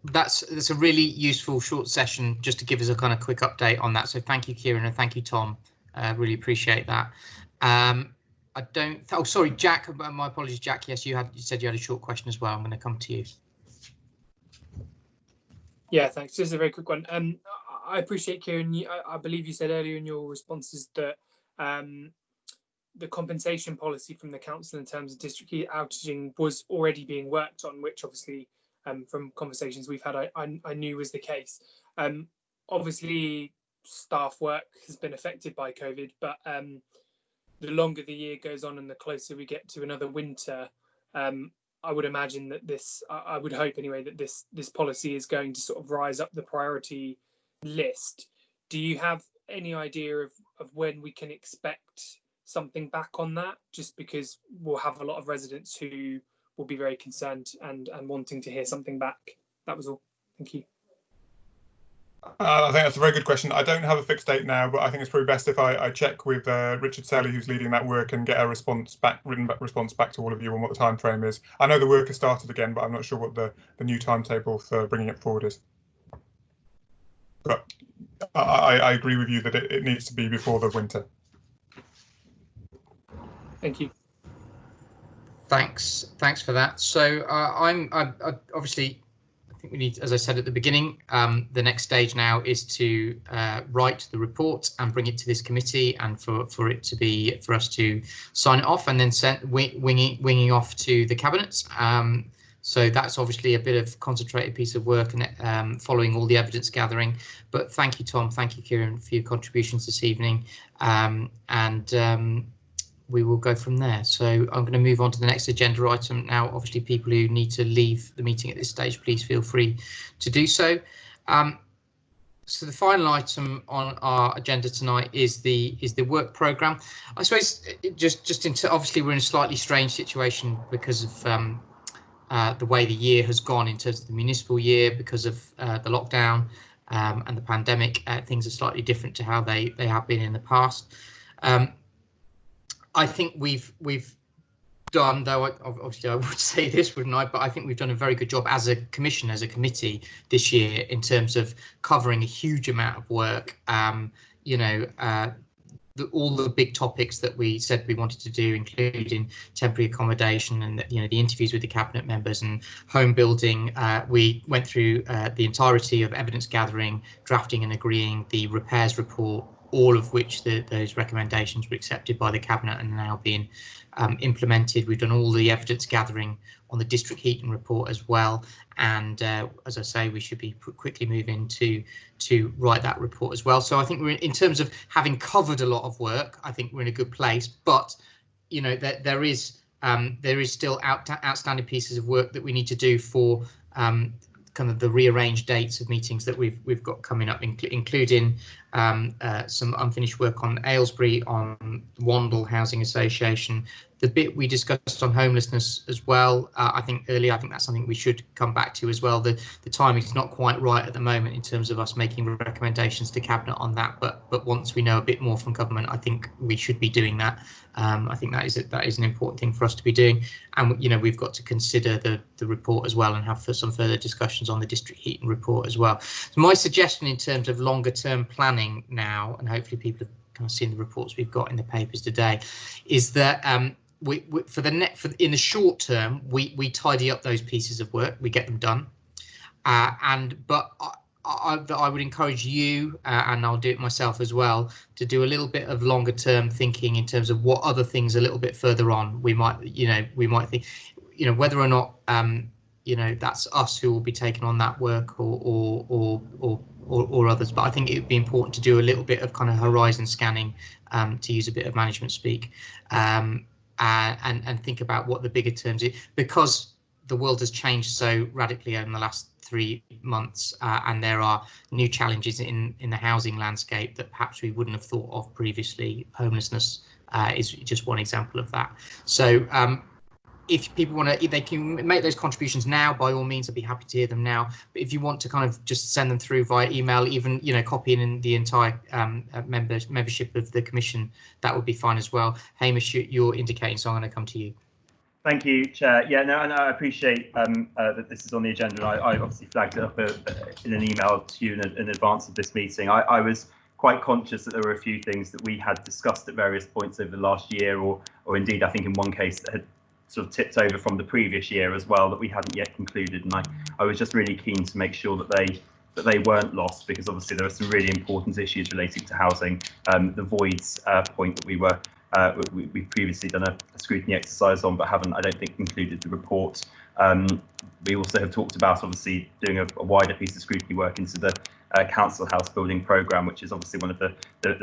That's a really useful short session just to give us a kind of quick update on that. So thank you, Kieran, and thank you, Tom. Really appreciate that. Oh, sorry, Jack. My apologies, Jack. Yes, you said you had a short question as well. I'm going to come to you. Yeah, thanks. Just a very quick one. I appreciate, Kieran. I believe you said earlier in your responses that the compensation policy from the council in terms of district heat outaging was already being worked on, which obviously from conversations we've had, I knew was the case. Obviously, staff work has been affected by COVID, but the longer the year goes on and the closer we get to another winter, I would imagine that I would hope anyway, that this policy is going to sort of rise up the priority list. Do you have any idea of when we can expect something back on that? Just because we'll have a lot of residents who will be very concerned and wanting to hear something back. That was all. Thank you. I think that's a very good question. I don't have a fixed date now, but I think it's probably best if I check with Richard Selly, who's leading that work, and get a written response back to all of you on what the time frame is. I know the work has started again, but I'm not sure what the new timetable for bringing it forward is. But I agree with you that it needs to be before the winter. Thank you. Thanks for that. So I'm obviously, I think we need, as I said at the beginning, the next stage now is to write the report and bring it to this committee, and for us to sign it off and then winging off to the cabinet. So that's obviously a bit of concentrated piece of work and following all the evidence gathering. But thank you, Tom. Thank you, Kieran, for your contributions this evening. We will go from there. So I'm going to move on to the next agenda item now. Obviously, people who need to leave the meeting at this stage, please feel free to do so. So the final item on our agenda tonight is the work programme. I suppose obviously we're in a slightly strange situation because of the way the year has gone in terms of the municipal year because of the lockdown and the pandemic. Things are slightly different to how they have been in the past. I think we've done, though obviously I would say this, wouldn't I, but I think we've done a very good job as a commission, as a committee this year in terms of covering a huge amount of work. All the big topics that we said we wanted to do, including temporary accommodation and the interviews with the cabinet members and home building. We went through the entirety of evidence gathering, drafting and agreeing the repairs report, all of which those recommendations were accepted by the cabinet and are now being implemented. We've done all the evidence gathering on the district heating report as well, and as I say, we should be quickly moving to write that report as well. So I think we're in terms of having covered a lot of work, I think we're in a good place, but there is still outstanding pieces of work that we need to do for kind of the rearranged dates of meetings that we've got coming up, including some unfinished work on Aylesbury, on Wandle Housing Association. The bit we discussed on homelessness as well, I think earlier, I think that's something we should come back to as well. The timing is not quite right at the moment in terms of us making recommendations to Cabinet on that, but once we know a bit more from government, I think we should be doing that. I think that is an important thing for us to be doing, and we've got to consider the report as well and have some further discussions on the district heating report as well. So my suggestion in terms of longer term planning now, and hopefully people have kind of seen the reports we've got in the papers today, is that we in the short term we tidy up those pieces of work, we get them done, but I would encourage you, and I'll do it myself as well, to do a little bit of longer term thinking in terms of what other things a little bit further on we might think, whether or not that's us who will be taking on that work or others. But I think it would be important to do a little bit of kind of horizon scanning, to use a bit of management speak, and think about what the bigger terms is, because the world has changed so radically in the last 3 months, and there are new challenges in the housing landscape that perhaps we wouldn't have thought of previously. Homelessness is just one example of that. So if people want to, if they can make those contributions now, by all means, I'd be happy to hear them now. But if you want to kind of just send them through via email, even copying in the entire membership of the commission, that would be fine as well. Hamish, you're indicating, so I'm going to come to you. Thank you, Chair. Yeah, no, I appreciate that this is on the agenda. And I obviously flagged it up in an email to you in advance of this meeting. I was quite conscious that there were a few things that we had discussed at various points over the last year, or indeed, I think in one case that had sort of tipped over from the previous year as well, that we hadn't yet concluded. And I was just really keen to make sure that they weren't lost, because obviously there are some really important issues relating to housing. The voids point that we've previously done a scrutiny exercise on, but haven't, I don't think, concluded the report. We also have talked about obviously doing a wider piece of scrutiny work into the council house building programme, which is obviously one of the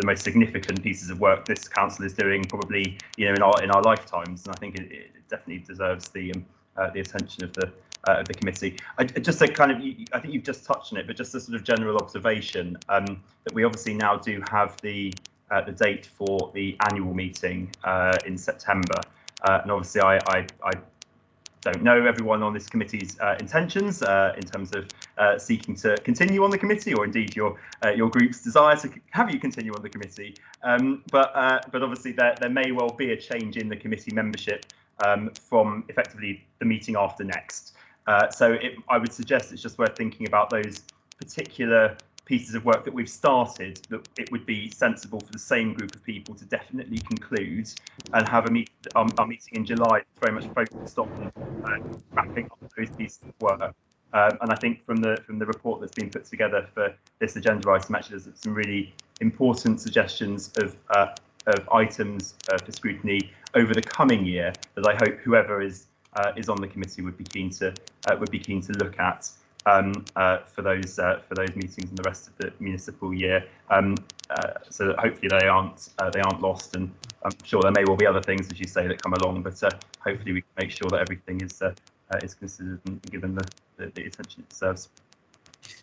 most significant pieces of work this council is doing, probably in our lifetimes, and I think it definitely deserves the attention of the committee. Just a kind of, I think you've just touched on it, but just a sort of general observation, that we obviously now do have the date for the annual meeting in September, and obviously I don't know everyone on this committee's intentions in terms of seeking to continue on the committee, or indeed your group's desire to have you continue on the committee. But obviously there may well be a change in the committee membership from effectively the meeting after next. So I would suggest it's just worth thinking about those particular pieces of work that we've started, that it would be sensible for the same group of people to definitely conclude and have our meeting in July very much focused on wrapping up those pieces of work. And I think from the report that's been put together for this agenda item, actually there's some really important suggestions of items for scrutiny over the coming year that I hope whoever is on the committee would be keen to look at for those meetings and the rest of the municipal year, so that hopefully they aren't lost. And I'm sure there may well be other things, as you say, that come along, but hopefully we can make sure that everything is considered and given the attention it deserves.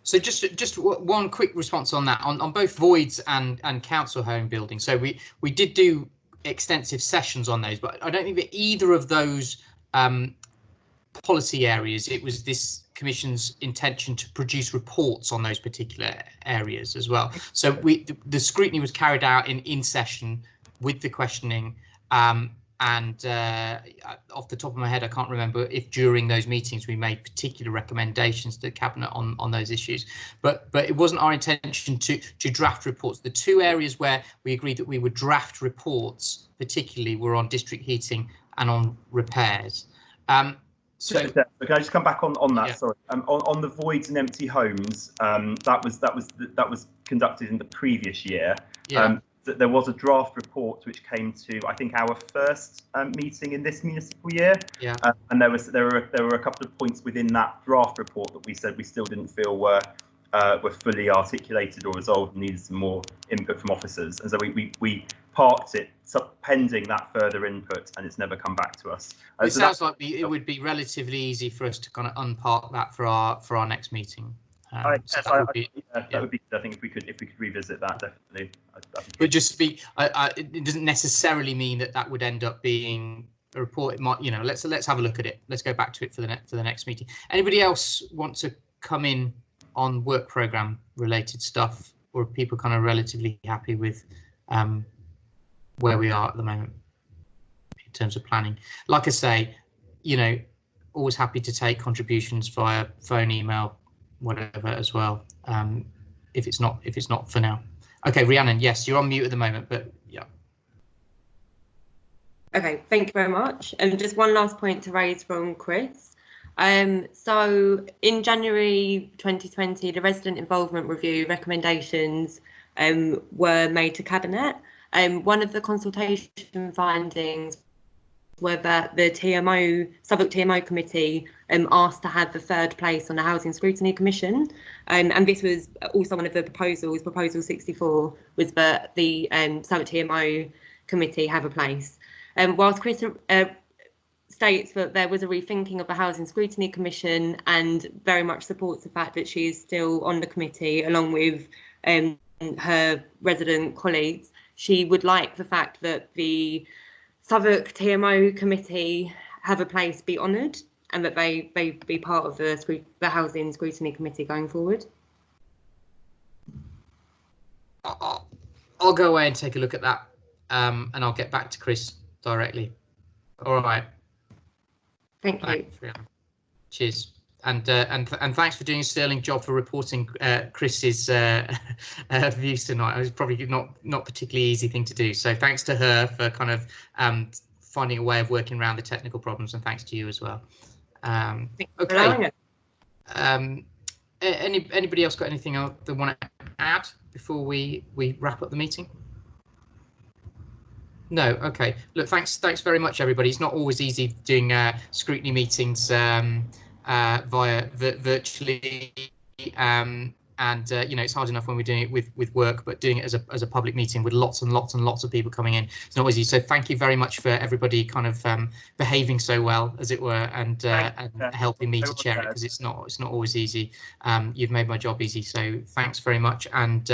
So just one quick response on that, on both voids and council home building. So we did do extensive sessions on those, but I don't think that either of those policy areas, it was this Commission's intention to produce reports on those particular areas as well. So the scrutiny was carried out in session with the questioning, and off the top of my head, I can't remember if during those meetings we made particular recommendations to Cabinet on those issues, but it wasn't our intention to draft reports. The two areas where we agreed that we would draft reports particularly were on district heating and on repairs. So can I just come back on that? Yeah. Sorry, on the voids and empty homes, that was conducted in the previous year. Yeah. There was a draft report which came to, I think, our first meeting in this municipal year. Yeah. And there were a couple of points within that draft report that we said we still didn't feel were fully articulated or resolved and needed some more input from officers. And so we parked it pending that further input, and it's never come back to us. It sounds like it would be relatively easy for us to kind of unpark that for our next meeting. That would be good. I think if we could revisit that, definitely. But just to be, it doesn't necessarily mean that would end up being a report. It might, let's have a look at it. Let's go back to it for the next meeting. Anybody else want to come in on work program related stuff, or are people kind of relatively happy with where we are at the moment in terms of planning? Like I say, always happy to take contributions via phone, email, whatever as well. If it's not for now. Okay, Rhiannon, yes, you're on mute at the moment, but yeah. Okay, thank you very much. And just one last point to raise from Chris. So in January 2020, the resident involvement review recommendations were made to Cabinet. One of the consultation findings were that the Southwark TMO committee asked to have the third place on the Housing Scrutiny Commission. And this was also one of the proposals, Proposal 64, was that the Southwark TMO committee have a place. Whilst Chris states that there was a rethinking of the Housing Scrutiny Commission and very much supports the fact that she is still on the committee along with her resident colleagues, she would like the fact that the Southwark TMO committee have a place be honoured and that they be part of the Housing Scrutiny Committee going forward. I'll go away and take a look at that, and I'll get back to Chris directly. All right. Thank you. Cheers. And thanks for doing a sterling job for reporting Chris's views tonight. It was probably not particularly easy thing to do. So thanks to her for kind of finding a way of working around the technical problems, and thanks to you as well. Okay. Anybody else got anything else they want to add before we wrap up the meeting? No. Okay. Look, thanks very much, everybody. It's not always easy doing scrutiny meetings via virtually, and it's hard enough when we're doing it with work, but doing it as a public meeting with lots and lots and lots of people coming in, it's not easy. So thank you very much for everybody kind of behaving so well, as it were, and helping me to chair it, because it's not always easy. You've made my job easy, so thanks very much. And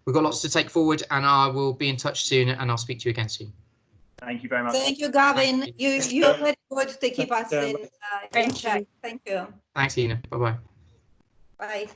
we've got lots to take forward, and I will be in touch soon, and I'll speak to you again soon. Thank you very much. Thank you, Gavin. You're very good to keep us in check. Thank you. Thanks, Ina. Bye-bye. Bye.